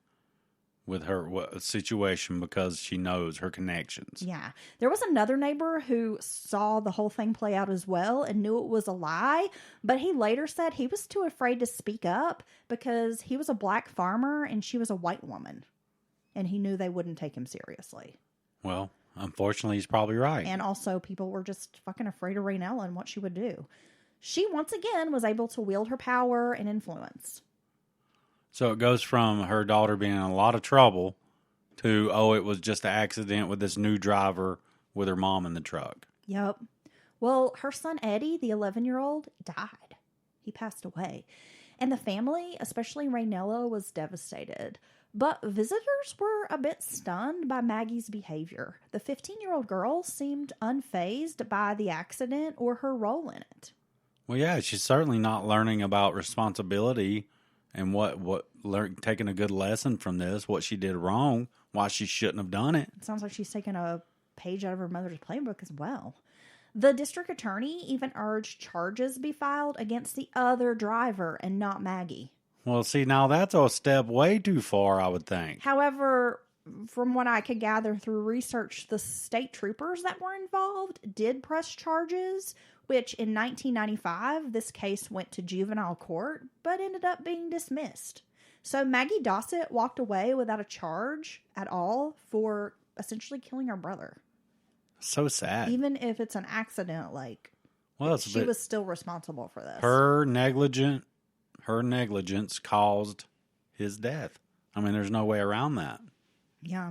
C: with her situation because she knows her connections.
B: Yeah. There was another neighbor who saw the whole thing play out as well and knew it was a lie, but he later said he was too afraid to speak up because he was a black farmer and she was a white woman, and he knew they wouldn't take him seriously.
C: Well, unfortunately, he's probably right.
B: And also, people were just fucking afraid of Raynella and what she would do. She, once again, was able to wield her power and influence.
C: So it goes from her daughter being in a lot of trouble to, oh, it was just an accident with this new driver with her mom in the truck.
B: Yep. Well, her son Eddie, the 11-year-old, died. He passed away. And the family, especially Raynella, was devastated. But visitors were a bit stunned by Maggie's behavior. The 15-year-old girl seemed unfazed by the accident or her role in it.
C: Well, yeah, she's certainly not learning about responsibility and taking a good lesson from this, what she did wrong, why she shouldn't have done it.
B: It sounds like she's taken a page out of her mother's playbook as well. The district attorney even urged charges be filed against the other driver and not Maggie.
C: Well, see, now that's a step way too far, I would think.
B: However, from what I could gather through research, the state troopers that were involved did press charges, which in 1995, this case went to juvenile court, but ended up being dismissed. So Maggie Dossett walked away without a charge at all for essentially killing her brother.
C: So sad.
B: Even if it's an accident, like,
C: well,
B: she was still responsible for this.
C: Her negligence caused his death. I mean, there's no way around that.
B: Yeah.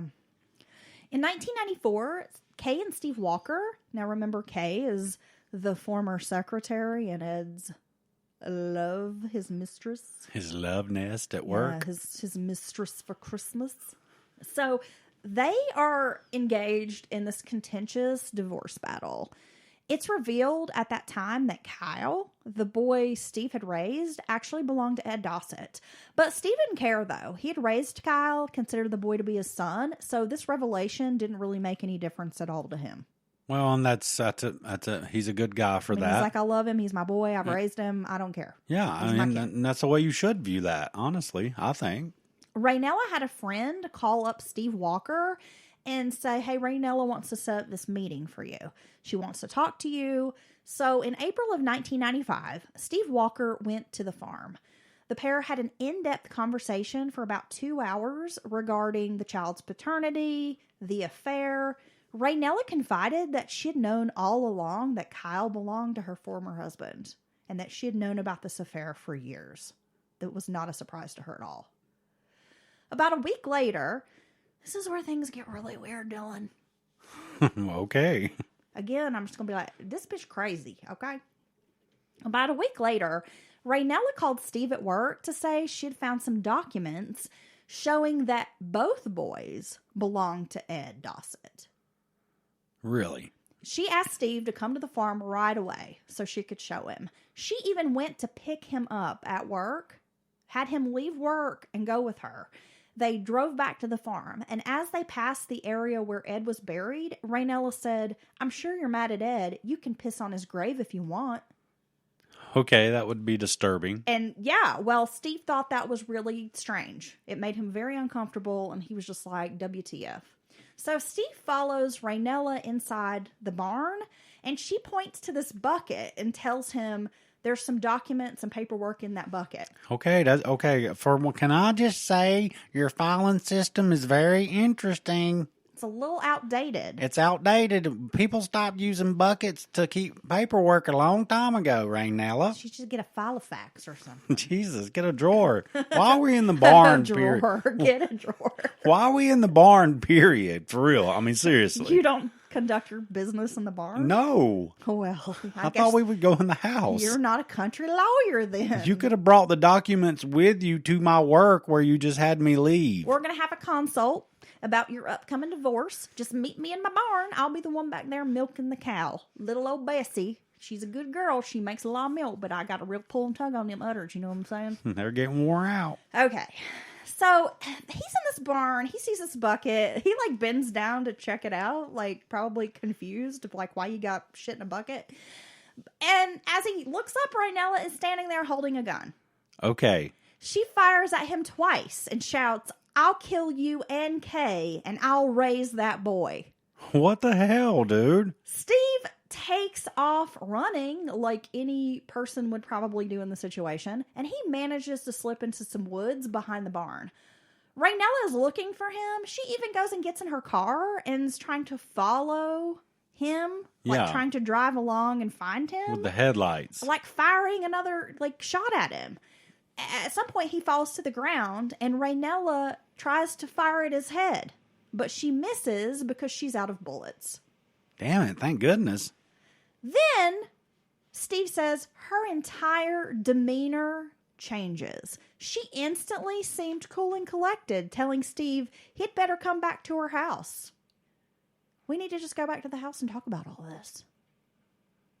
B: In 1994, Kay and Steve Walker, now remember Kay is the former secretary and Ed's his mistress.
C: His love nest at work.
B: Yeah, his mistress for Christmas. So they are engaged in this contentious divorce battle. It's revealed at that time that Kyle, the boy Steve had raised, actually belonged to Ed Dossett. But Steve didn't care, though. He had raised Kyle, considered the boy to be his son, so this revelation didn't really make any difference at all to him.
C: Well, and he's a good guy for that.
B: He's like, I love him. He's my boy. I've raised him. I don't care.
C: Yeah, and that's the way you should view that, honestly, I think.
B: Raynella had a friend call up Steve Walker and say, hey, Raynella wants to set up this meeting for you. She wants to talk to you. So in April of 1995, Steve Walker went to the farm. The pair had an in-depth conversation for about 2 hours regarding the child's paternity, the affair. Raynella confided that she had known all along that Kyle belonged to her former husband and that she had known about this affair for years. That was not a surprise to her at all. About a week later, this is where things get really weird, Dylan.
C: Okay.
B: Again, I'm just going to be like, this bitch crazy, okay? About a week later, Raynella called Steve at work to say she'd found some documents showing that both boys belonged to Ed Dossett.
C: Really?
B: She asked Steve to come to the farm right away so she could show him. She even went to pick him up at work, had him leave work and go with her. They drove back to the farm, and as they passed the area where Ed was buried, Raynella said, I'm sure you're mad at Ed. You can piss on his grave if you want.
C: Okay, that would be disturbing.
B: And yeah, well, Steve thought that was really strange. It made him very uncomfortable, and he was just like, WTF. So Steve follows Raynella inside the barn, and she points to this bucket and tells him there's some documents and paperwork in that bucket.
C: Okay, can I just say your filing system is very interesting.
B: It's a little outdated.
C: It's outdated. People stopped using buckets to keep paperwork a long time ago, Raynella.
B: She should get a Filofax or something.
C: Jesus, get a drawer. Why are we in the barn, period?
B: Get a drawer.
C: Why are we in the barn, period? For real. I mean, seriously.
B: You don't conduct your business in the barn?
C: No.
B: Well,
C: I thought we would go in the house.
B: You're not a country lawyer then.
C: You could have brought the documents with you to my work where you just had me leave.
B: We're going to have a consult about your upcoming divorce. Just meet me in my barn. I'll be the one back there milking the cow. Little old Bessie. She's a good girl. She makes a lot of milk, but I got a real pull and tug on them udders. You know what I'm saying?
C: They're getting worn out.
B: Okay. So he's in this barn. He sees this bucket. He like bends down to check it out, like probably confused of like why you got shit in a bucket. And as he looks up, Raynella is standing there holding a gun.
C: Okay.
B: She fires at him twice and shouts, I'll kill you and Kay, and I'll raise that boy.
C: What the hell, dude?
B: Steve takes off running like any person would probably do in the situation, and he manages to slip into some woods behind the barn. Raynella is looking for him. She even goes and gets in her car and is trying to follow him, like trying to drive along and find him.
C: With the headlights.
B: Like firing another like shot at him. At some point, he falls to the ground, and Raynella tries to fire at his head, but she misses because she's out of bullets.
C: Damn it, thank goodness.
B: Then, Steve says her entire demeanor changes. She instantly seemed cool and collected, telling Steve he'd better come back to her house. We need to just go back to the house and talk about all this.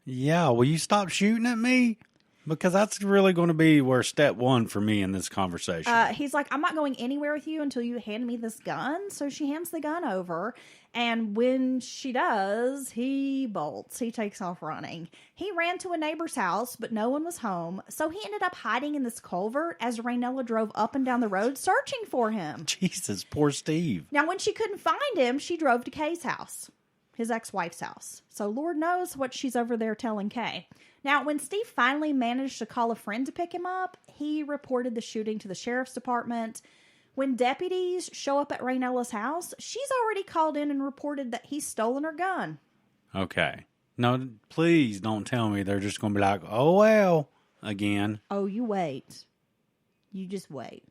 C: Yeah, will you stop shooting at me? Because that's really going to be where step one for me in this conversation.
B: He's like, I'm not going anywhere with you until you hand me this gun. So she hands the gun over. And when she does, he bolts. He takes off running. He ran to a neighbor's house, but no one was home. So he ended up hiding in this culvert as Raynella drove up and down the road searching for him.
C: Jesus, poor Steve.
B: Now, when she couldn't find him, she drove to Kay's house, his ex-wife's house. So Lord knows what she's over there telling Kay. Now, when Steve finally managed to call a friend to pick him up, he reported the shooting to the sheriff's department. When deputies show up at Raynella's house, she's already called in and reported that he's stolen her gun.
C: Okay. No, please don't tell me they're just going to be like, oh, well, again.
B: Oh, you wait. You just wait.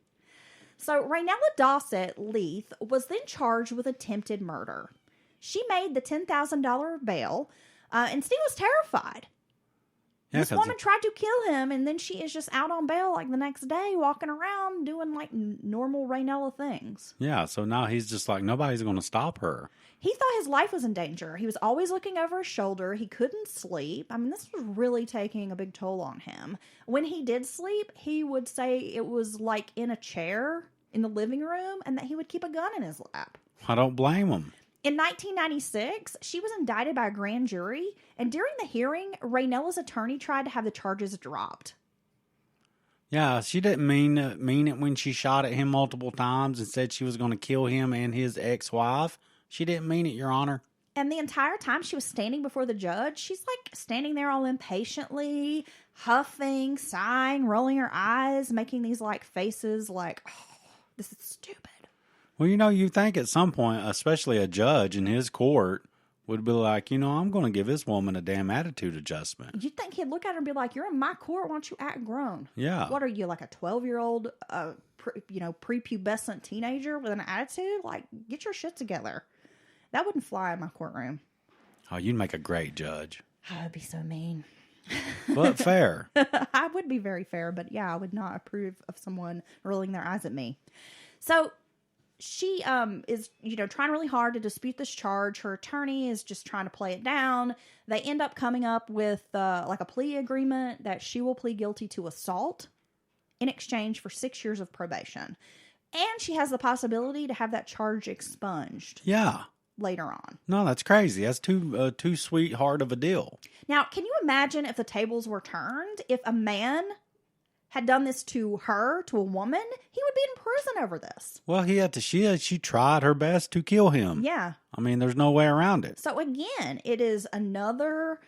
B: So Raynella Dossett Leath was then charged with attempted murder. She made the $10,000 bail, and Steve was terrified.
C: Yeah,
B: this woman tried to kill him, and then she is just out on bail like the next day, walking around doing like normal Raynella things.
C: Yeah, so now he's just like, nobody's going to stop her.
B: He thought his life was in danger. He was always looking over his shoulder. He couldn't sleep. I mean, this was really taking a big toll on him. When he did sleep, he would say it was like in a chair in the living room, and that he would keep a gun in his lap.
C: I don't blame him.
B: In 1996, she was indicted by a grand jury, and during the hearing, Raynella's attorney tried to have the charges dropped.
C: Yeah, she didn't mean it when she shot at him multiple times and said she was going to kill him and his ex-wife. She didn't mean it, Your Honor.
B: And the entire time she was standing before the judge, she's like standing there all impatiently, huffing, sighing, rolling her eyes, making these like faces like, oh, this is stupid.
C: Well, you think at some point, especially a judge in his court, would be like, I'm going to give this woman a damn attitude adjustment.
B: You'd think he'd look at her and be like, you're in my court, why don't you act grown?
C: Yeah.
B: What are you, like a 12-year-old, prepubescent teenager with an attitude? Like, get your shit together. That wouldn't fly in my courtroom.
C: Oh, you'd make a great judge.
B: I would be so mean.
C: But fair.
B: I would be very fair, but yeah, I would not approve of someone rolling their eyes at me. So she is, trying really hard to dispute this charge. Her attorney is just trying to play it down. They end up coming up with like a plea agreement that she will plead guilty to assault in exchange for 6 years of probation. And she has the possibility to have that charge expunged.
C: Yeah.
B: Later on.
C: No, that's crazy. That's too sweetheart of a deal.
B: Now, can you imagine if the tables were turned? If a man had done this to her, to a woman, he would be in prison over this.
C: Well, she tried her best to kill him.
B: Yeah.
C: I mean, there's no way around it.
B: So again, it is another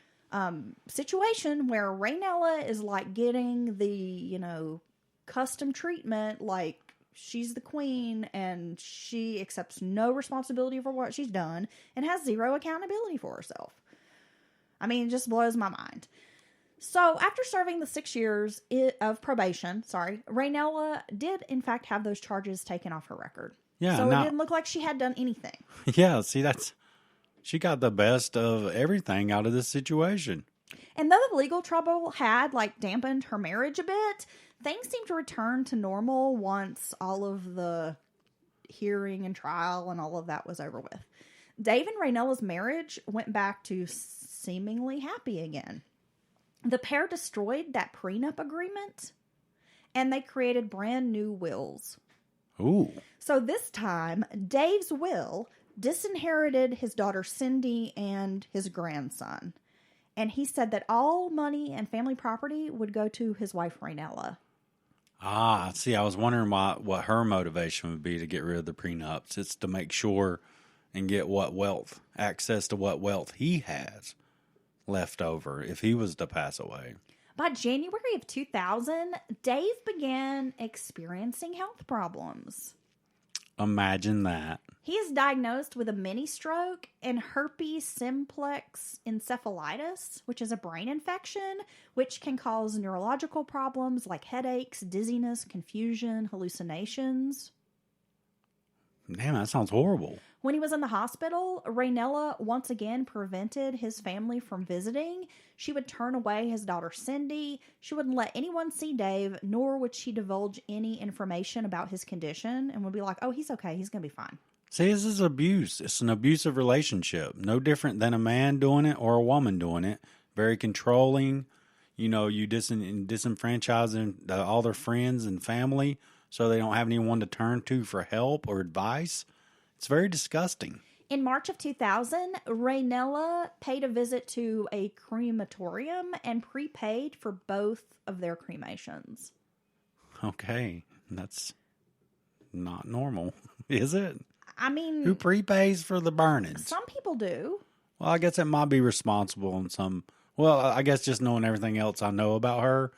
B: situation where Raynella is like getting the, custom treatment, like she's the queen and she accepts no responsibility for what she's done and has zero accountability for herself. I mean, it just blows my mind. So after serving the 6 years of probation, Raynella did in fact have those charges taken off her record.
C: Yeah.
B: So it didn't look like she had done anything.
C: Yeah. See, she got the best of everything out of this situation.
B: And though the legal trouble had dampened her marriage a bit, things seemed to return to normal once all of the hearing and trial and all of that was over with. Dave and Raynella's marriage went back to seemingly happy again. The pair destroyed that prenup agreement and they created brand new wills.
C: Ooh.
B: So this time, Dave's will disinherited his daughter Cindy and his grandson. And he said that all money and family property would go to his wife, Raynella.
C: Ah, see, I was wondering what her motivation would be to get rid of the prenups. It's to make sure and get access to what wealth he has left over if he was to pass away.
B: By January of 2000, Dave began experiencing health problems.
C: Imagine that.
B: He is diagnosed with a mini stroke and herpes simplex encephalitis, which is a brain infection, which can cause neurological problems like headaches, dizziness, confusion, hallucinations.
C: Damn, that sounds horrible.
B: When he was in the hospital, Raynella once again prevented his family from visiting. She would turn away his daughter Cindy. She wouldn't let anyone see Dave, nor would she divulge any information about his condition and would be like, oh, he's okay. He's going to be fine.
C: See, this is abuse. It's an abusive relationship. No different than a man doing it or a woman doing it. Very controlling. You disenfranchising all their friends and family so they don't have anyone to turn to for help or advice. It's very disgusting.
B: In March of 2000, Raynella paid a visit to a crematorium and prepaid for both of their cremations.
C: Okay, that's not normal, is it?
B: I mean,
C: who prepays for the burnings?
B: Some people do.
C: Well, I guess it might be responsible in some. Well, I guess just knowing everything else I know about her,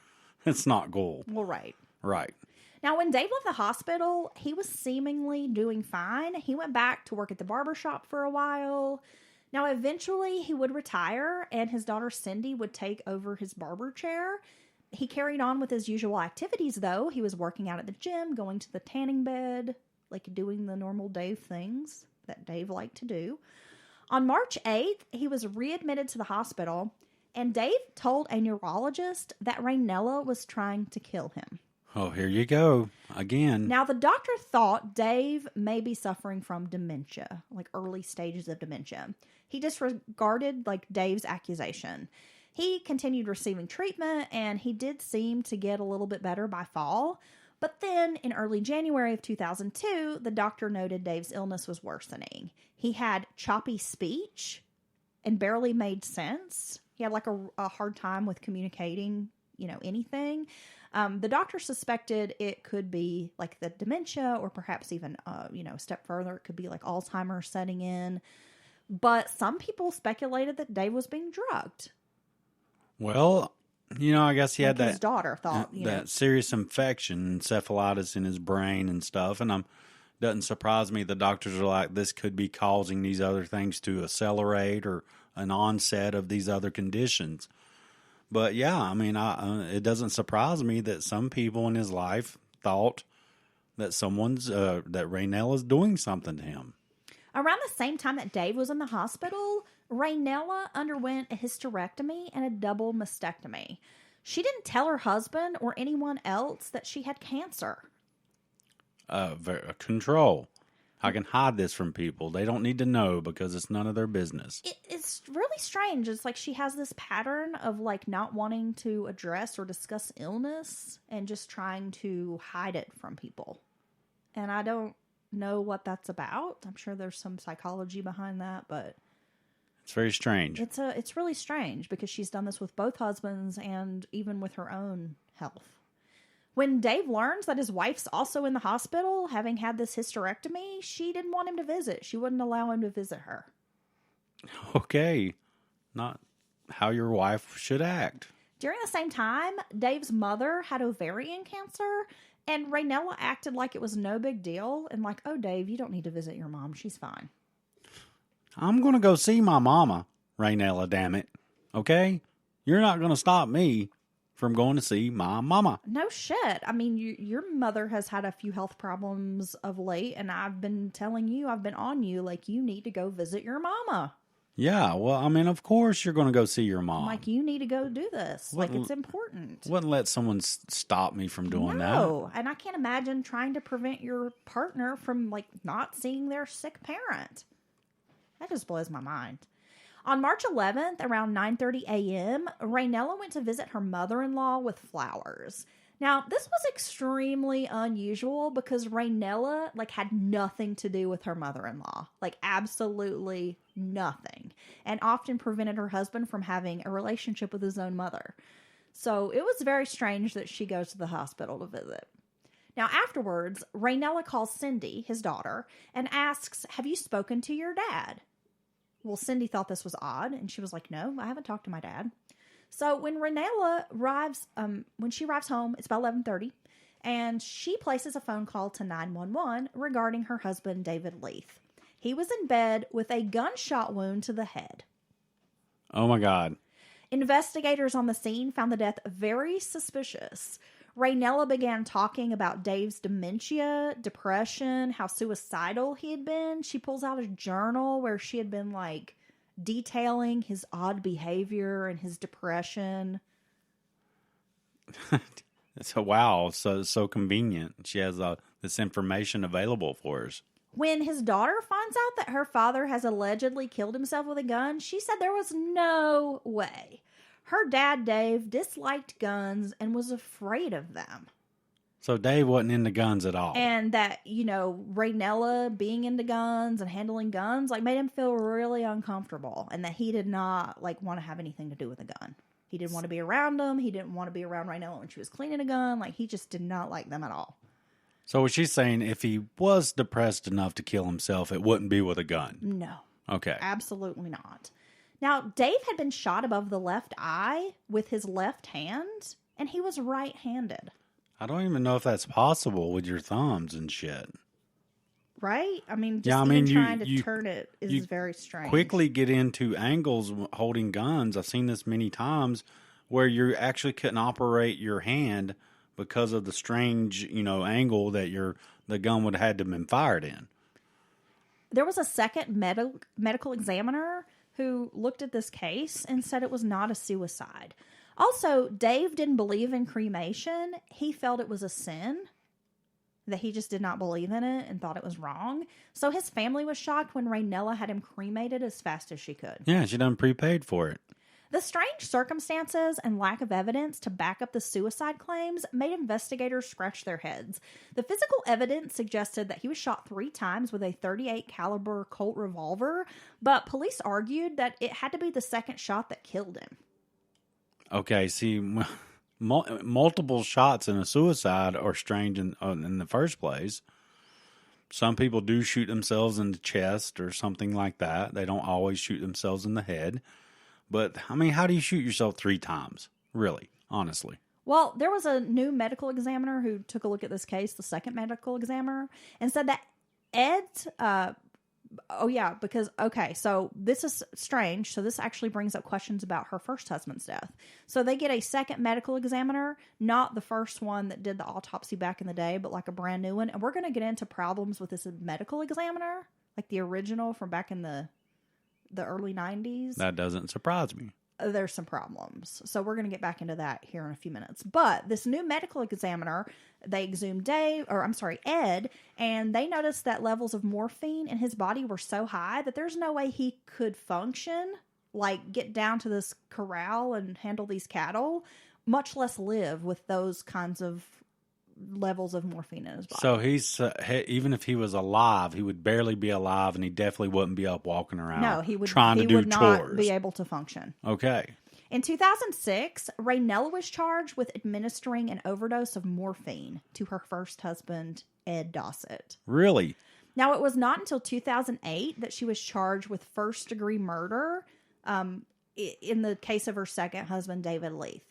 C: it's not cool.
B: Well, right.
C: Right.
B: Now, when Dave left the hospital, he was seemingly doing fine. He went back to work at the barbershop for a while. Now, eventually, he would retire, and his daughter Cindy would take over his barber chair. He carried on with his usual activities, though. He was working out at the gym, going to the tanning bed, doing the normal Dave things that Dave liked to do. On March 8th, he was readmitted to the hospital, and Dave told a neurologist that Raynella was trying to kill him.
C: Oh, here you go again.
B: Now, the doctor thought Dave may be suffering from dementia, early stages of dementia. He disregarded Dave's accusation. He continued receiving treatment, and he did seem to get a little bit better by fall. But then, in early January of 2002, the doctor noted Dave's illness was worsening. He had choppy speech and barely made sense. He had a hard time with communicating, anything. The doctor suspected it could be like the dementia, or perhaps even, a step further, it could be like Alzheimer's setting in. But some people speculated that Dave was being drugged.
C: Well, I guess he had
B: his daughter thought,
C: that serious infection, encephalitis in his brain and stuff. And doesn't surprise me the doctors are like, this could be causing these other things to accelerate or an onset of these other conditions. But yeah, I mean, it doesn't surprise me that some people in his life thought that that Raynella's doing something to him.
B: Around the same time that Dave was in the hospital, Raynella underwent a hysterectomy and a double mastectomy. She didn't tell her husband or anyone else that she had cancer.
C: Control. I can hide this from people. They don't need to know because it's none of their business.
B: It's really strange. It's like she has this pattern of like not wanting to address or discuss illness and just trying to hide it from people. And I don't know what that's about. I'm sure there's some psychology behind that, but
C: it's very strange.
B: It's really strange because she's done this with both husbands and even with her own health. When Dave learns that his wife's also in the hospital, having had this hysterectomy, she didn't want him to visit. She wouldn't allow him to visit her.
C: Okay. Not how your wife should act.
B: During the same time, Dave's mother had ovarian cancer, and Raynella acted like it was no big deal and like, oh, Dave, you don't need to visit your mom. She's fine.
C: I'm going to go see my mama, Raynella, damn it. Okay? You're not going to stop me from going to see my mama.
B: No shit. I mean, your mother has had a few health problems of late, and I've been telling you, I've been on you, like, you need to go visit your mama.
C: Yeah, well, I mean, of course you're going to go see your mom.
B: Like, you need to go do this. Like, it's important.
C: Wouldn't let someone stop me from doing that.
B: No, and I can't imagine trying to prevent your partner from, like, not seeing their sick parent. That just blows my mind. On March 11th, around 9:30 a.m., Raynella went to visit her mother-in-law with flowers. Now, this was extremely unusual because Raynella, like, had nothing to do with her mother-in-law. Like, absolutely nothing. And often prevented her husband from having a relationship with his own mother. So it was very strange that she goes to the hospital to visit. Now, afterwards, Raynella calls Cindy, his daughter, and asks, have you spoken to your dad? Well, Cindy thought this was odd, and she was like, no, I haven't talked to my dad. So when Raynella arrives, when she arrives home, it's about 11:30, and she places a phone call to 911 regarding her husband, David Leath. He was in bed with a gunshot wound to the head.
C: Oh, my God.
B: Investigators on the scene found the death very suspicious. Raynella began talking about Dave's dementia, depression, how suicidal he had been. She pulls out a journal where she had been, like, detailing his odd behavior and his depression.
C: So, wow, so convenient. She has this information available for us.
B: When his daughter finds out that her father has allegedly killed himself with a gun, she said there was no way. Her dad, Dave, disliked guns and was afraid of them.
C: So Dave wasn't into guns at all.
B: And that, Raynella being into guns and handling guns, like, made him feel really uncomfortable. And that he did not, like, want to have anything to do with a gun. He didn't want to be around them. He didn't want to be around Raynella when she was cleaning a gun. Like, he just did not like them at all.
C: So what she's saying, if he was depressed enough to kill himself, it wouldn't be with a gun.
B: No.
C: Okay.
B: Absolutely not. Now, Dave had been shot above the left eye with his left hand, and he was right-handed.
C: I don't even know if that's possible with your thumbs and shit.
B: Right? I mean, trying to turn it is very strange.
C: Quickly get into angles holding guns. I've seen this many times where you actually couldn't operate your hand because of the strange, angle that the gun would have had to have been fired in.
B: There was a second medical examiner who looked at this case and said it was not a suicide. Also, Dave didn't believe in cremation. He felt it was a sin, that he just did not believe in it and thought it was wrong. So his family was shocked when Raynella had him cremated as fast as she could.
C: Yeah, she done prepaid for it.
B: The strange circumstances and lack of evidence to back up the suicide claims made investigators scratch their heads. The physical evidence suggested that he was shot 3 times with a .38 caliber Colt revolver, but police argued that it had to be the second shot that killed him.
C: Okay, see, multiple shots in a suicide are strange in the first place. Some people do shoot themselves in the chest or something like that. They don't always shoot themselves in the head. But, I mean, how do you shoot yourself 3 times? Really, honestly.
B: Well, there was a new medical examiner who took a look at this case, the second medical examiner, and said that so this is strange. So this actually brings up questions about her first husband's death. So they get a second medical examiner, not the first one that did the autopsy back in the day, but like a brand new one. And we're going to get into problems with this medical examiner, like the original from back in the early 90s.
C: That doesn't surprise me.
B: There's some problems. So we're going to get back into that here in a few minutes. But this new medical examiner, they exhumed Ed, and they noticed that levels of morphine in his body were so high that there's no way he could function, like get down to this corral and handle these cattle, much less live with those kinds of levels of morphine in his body.
C: So he's even if he was alive, he would barely be alive, and he definitely wouldn't be up walking around.
B: No, he would
C: trying to do
B: would not
C: chores.
B: be able to function.
C: Okay.
B: In 2006, Raynella was charged with administering an overdose of morphine to her first husband, Ed Dossett.
C: Really?
B: Now, it was not until 2008 that she was charged with first-degree murder in the case of her second husband, David Leath.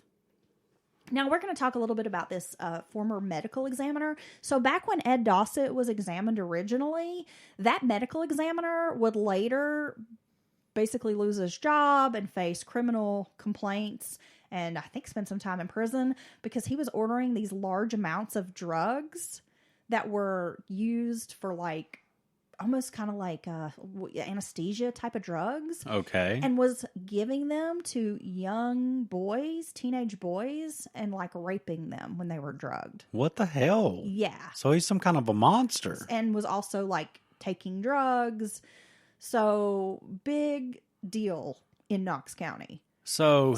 B: Now, we're going to talk a little bit about this former medical examiner. So back when Ed Dossett was examined originally, that medical examiner would later basically lose his job and face criminal complaints and I think spend some time in prison because he was ordering these large amounts of drugs that were used for like almost kind of like anesthesia type of drugs.
C: Okay.
B: And was giving them to young boys, teenage boys, and like raping them when they were drugged.
C: What the hell?
B: Yeah.
C: So he's some kind of a monster.
B: And was also like taking drugs. So big deal in Knox County.
C: So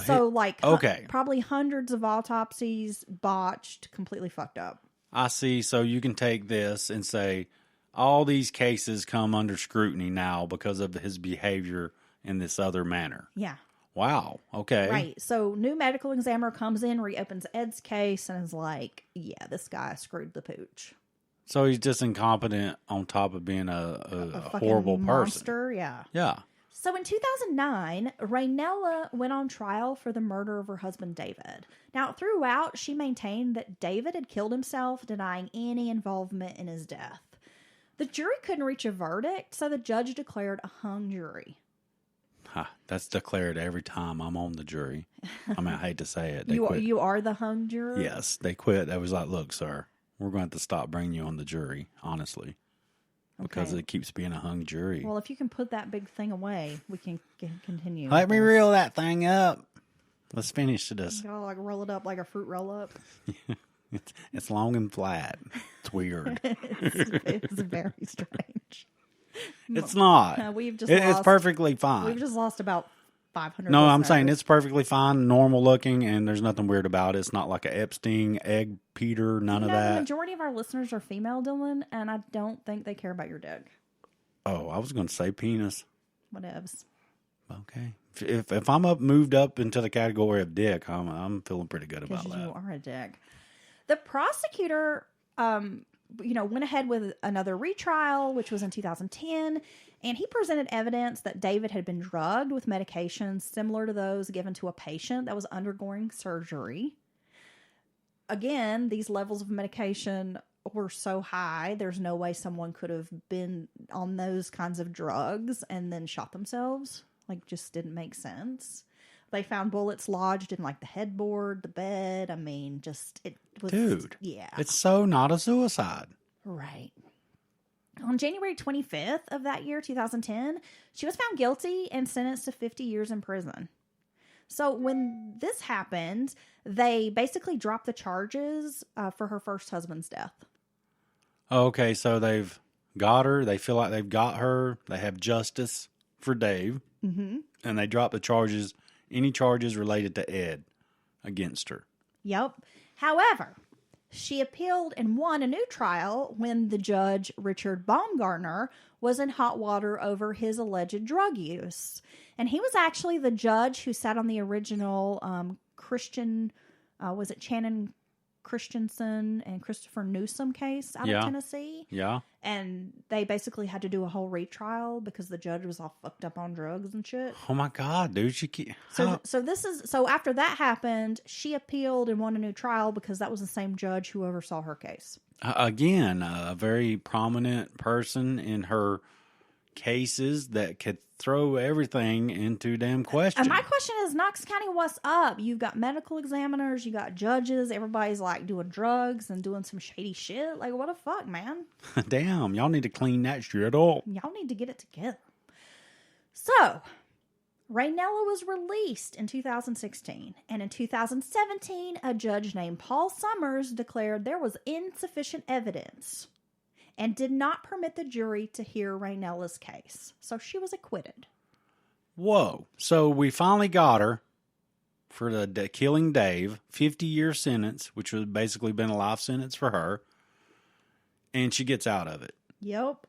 C: okay.
B: Probably hundreds of autopsies, botched, completely fucked up.
C: I see. So you can take this and say, all these cases come under scrutiny now because of his behavior in this other manner.
B: Yeah.
C: Wow. Okay.
B: Right. So new medical examiner comes in, reopens Ed's case, and is like, yeah, this guy screwed the pooch.
C: So he's just incompetent on top of being a
B: fucking
C: horrible
B: monster.
C: person.
B: Yeah.
C: Yeah.
B: So in 2009, Raynella went on trial for the murder of her husband, David. Now, throughout, she maintained that David had killed himself, denying any involvement in his death. The jury couldn't reach a verdict, so the judge declared a hung jury.
C: That's declared every time I'm on the jury. I mean, I hate to say it.
B: You are the hung jury?
C: Yes, they quit. They was like, look, sir, we're going to have to stop bringing you on the jury, honestly, because it keeps being a hung jury.
B: Well, if you can put that big thing away, we can continue.
C: Let me reel that thing up. Let's finish this.
B: You gotta like roll it up like a fruit roll up.
C: It's long and flat. It's weird.
B: it's very strange.
C: It's not. It's perfectly fine.
B: We've just lost about 500.
C: No, I'm saying it's perfectly fine, normal looking, and there's nothing weird about it. It's not like an Epstein, egg, Peter, none of that.
B: The majority of our listeners are female, Dylan, and I don't think they care about your dick.
C: Oh, I was going to say penis.
B: Whatevs.
C: Okay. If I'm moved up into the category of dick, I'm feeling pretty good about that.
B: Because you are a dick. The prosecutor, went ahead with another retrial, which was in 2010, and he presented evidence that David had been drugged with medications similar to those given to a patient that was undergoing surgery. Again, these levels of medication were so high, there's no way someone could have been on those kinds of drugs and then shot themselves. Like, just didn't make sense. They found bullets lodged in, like, the headboard, the bed. I mean, it was...
C: Dude.
B: Yeah.
C: It's so not a suicide.
B: Right. On January 25th of that year, 2010, she was found guilty and sentenced to 50 years in prison. So when this happened, they basically dropped the charges for her first husband's death.
C: Okay, so they've got her. They feel like they've got her. They have justice for Dave.
B: Mm-hmm.
C: And they drop the charges, any charges related to Ed against her.
B: Yep. However, she appealed and won a new trial when the judge, Richard Baumgartner, was in hot water over his alleged drug use. And he was actually the judge who sat on the original Christian was it Channing Christensen and Christopher Newsom case out of Tennessee?
C: Yeah.
B: And they basically had to do a whole retrial because the judge was all fucked up on drugs and shit.
C: Oh my God, dude!
B: So after that happened, she appealed and won a new trial because that was the same judge who oversaw her case.
C: Again, a very prominent person in her cases that could throw everything into damn question.
B: And my question is, Knox County, what's up? You've got medical examiners, you got judges, everybody's like doing drugs and doing some shady shit. Like, what the fuck, man?
C: Damn, y'all need to clean that shit up.
B: Y'all need to get it together. So, Raynella was released in 2016, and in 2017, a judge named Paul Summers declared there was insufficient evidence and did not permit the jury to hear Raynella's case. So she was acquitted.
C: Whoa. So we finally got her for the killing Dave, 50-year sentence, which would basically been a life sentence for her, and she gets out of it.
B: Yep.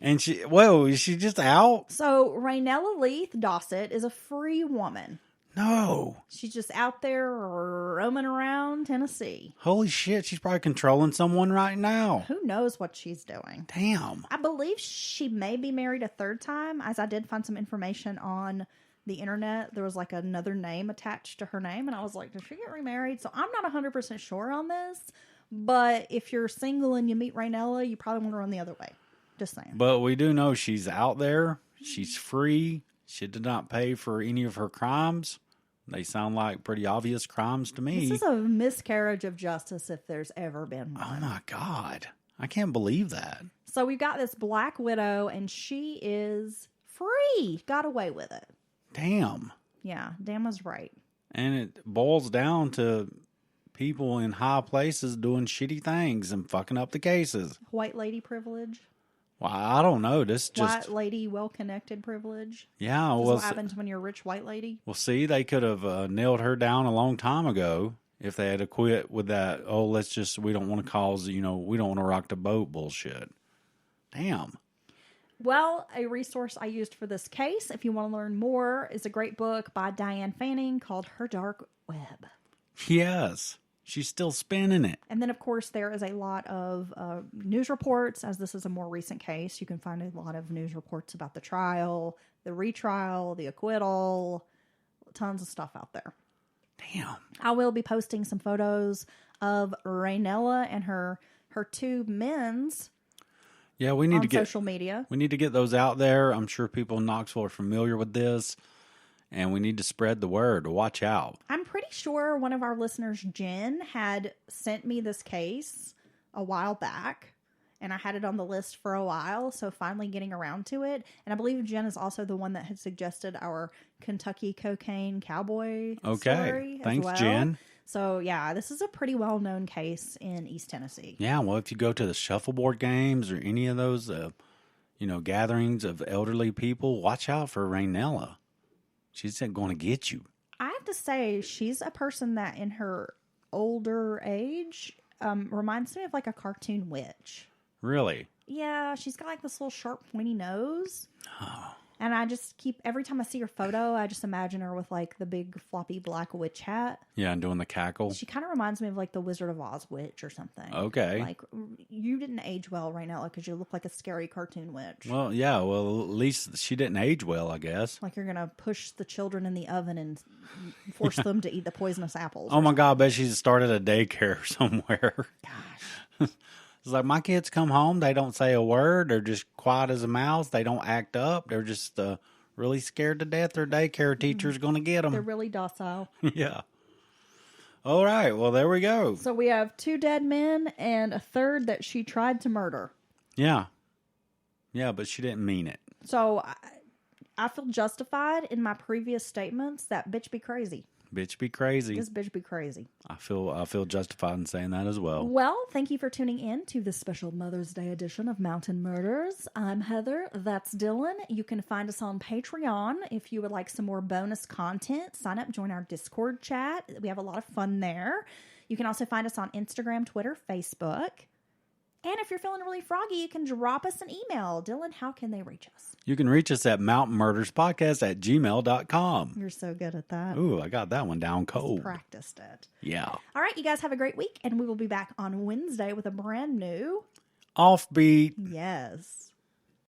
C: And is she just out?
B: So Raynella Leath Dossett is a free woman.
C: No.
B: She's just out there roaming around Tennessee.
C: Holy shit, she's probably controlling someone right now.
B: Who knows what she's doing?
C: Damn.
B: I believe she may be married a third time, as I did find some information on the internet. There was like another name attached to her name, and I was like, did she get remarried? So I'm not 100% sure on this, but if you're single and you meet Raynella, you probably want to run the other way. Just saying.
C: But we do know she's out there. She's free. She did not pay for any of her crimes. They sound like pretty obvious crimes to me.
B: This is a miscarriage of justice if there's ever been one.
C: Oh my God. I can't believe that.
B: So we've got this black widow, and she is free. Got away with it.
C: Damn.
B: Yeah, damn is right.
C: And it boils down to people in high places doing shitty things and fucking up the cases.
B: White lady privilege.
C: Well, I don't know. This just
B: White lady, well-connected privilege.
C: Yeah,
B: This
C: well,
B: what happens when you're a rich white lady.
C: Well, see, they could have nailed her down a long time ago if they had quit with that. Oh, we don't want to cause, we don't want to rock the boat bullshit. Damn.
B: Well, a resource I used for this case, if you want to learn more, is a great book by Diane Fanning called Her Dark Web.
C: Yes. She's still spinning it.
B: And then, of course, there is a lot of news reports. As this is a more recent case, you can find a lot of news reports about the trial, the retrial, the acquittal, tons of stuff out there.
C: Damn.
B: I will be posting some photos of Raynella and her two men's
C: Yeah, we need
B: on
C: to get
B: social media.
C: We need to get those out there. I'm sure people in Knoxville are familiar with this, and we need to spread the word. Watch out.
B: I'm pretty sure one of our listeners, Jen, had sent me this case a while back, and I had it on the list for a while, so finally getting around to it. And I believe Jen is also the one that had suggested our Kentucky cocaine cowboy story as
C: Thanks,
B: well.
C: Jen.
B: So, yeah, this is a pretty well-known case in East Tennessee.
C: Yeah, well, if you go to the shuffleboard games or any of those, gatherings of elderly people, watch out for Raynella. She's going to get you.
B: I have to say, she's a person that in her older age reminds me of like a cartoon witch.
C: Really?
B: Yeah, she's got like this little sharp pointy nose.
C: Oh.
B: And I just every time I see her photo, I just imagine her with like the big floppy black witch hat.
C: Yeah, and doing the cackle.
B: She kind of reminds me of like the Wizard of Oz witch or something.
C: Okay.
B: Like, you didn't age well right now because you look like a scary cartoon witch.
C: Well, yeah, at least she didn't age well, I guess.
B: Like you're going to push the children in the oven and force them to eat the poisonous apples.
C: Oh my God, I bet she's started a daycare somewhere.
B: Gosh.
C: It's like, my kids come home, they don't say a word, they're just quiet as a mouse, they don't act up, they're just really scared to death their daycare teacher's going to get them.
B: They're really docile.
C: Yeah. All right, well, there we go.
B: So we have 2 dead men and a third that she tried to murder.
C: Yeah. Yeah, but she didn't mean it.
B: So I feel justified in my previous statements that bitch be crazy.
C: Bitch be crazy.
B: This bitch be crazy.
C: I feel justified in saying that as well.
B: Well, thank you for tuning in to this special Mother's Day edition of Mountain Murders. I'm Heather. That's Dylan. You can find us on Patreon. If you would like some more bonus content, sign up, join our Discord chat. We have a lot of fun there. You can also find us on Instagram, Twitter, Facebook. And if you're feeling really froggy, you can drop us an email. Dylan, how can they reach us?
C: You can reach us at mountainmurderspodcast@gmail.com.
B: You're so good at that.
C: Ooh, I got that one down cold.
B: Practiced it.
C: Yeah.
B: All right, you guys have a great week, and we will be back on Wednesday with a brand new
C: Offbeat.
B: Yes.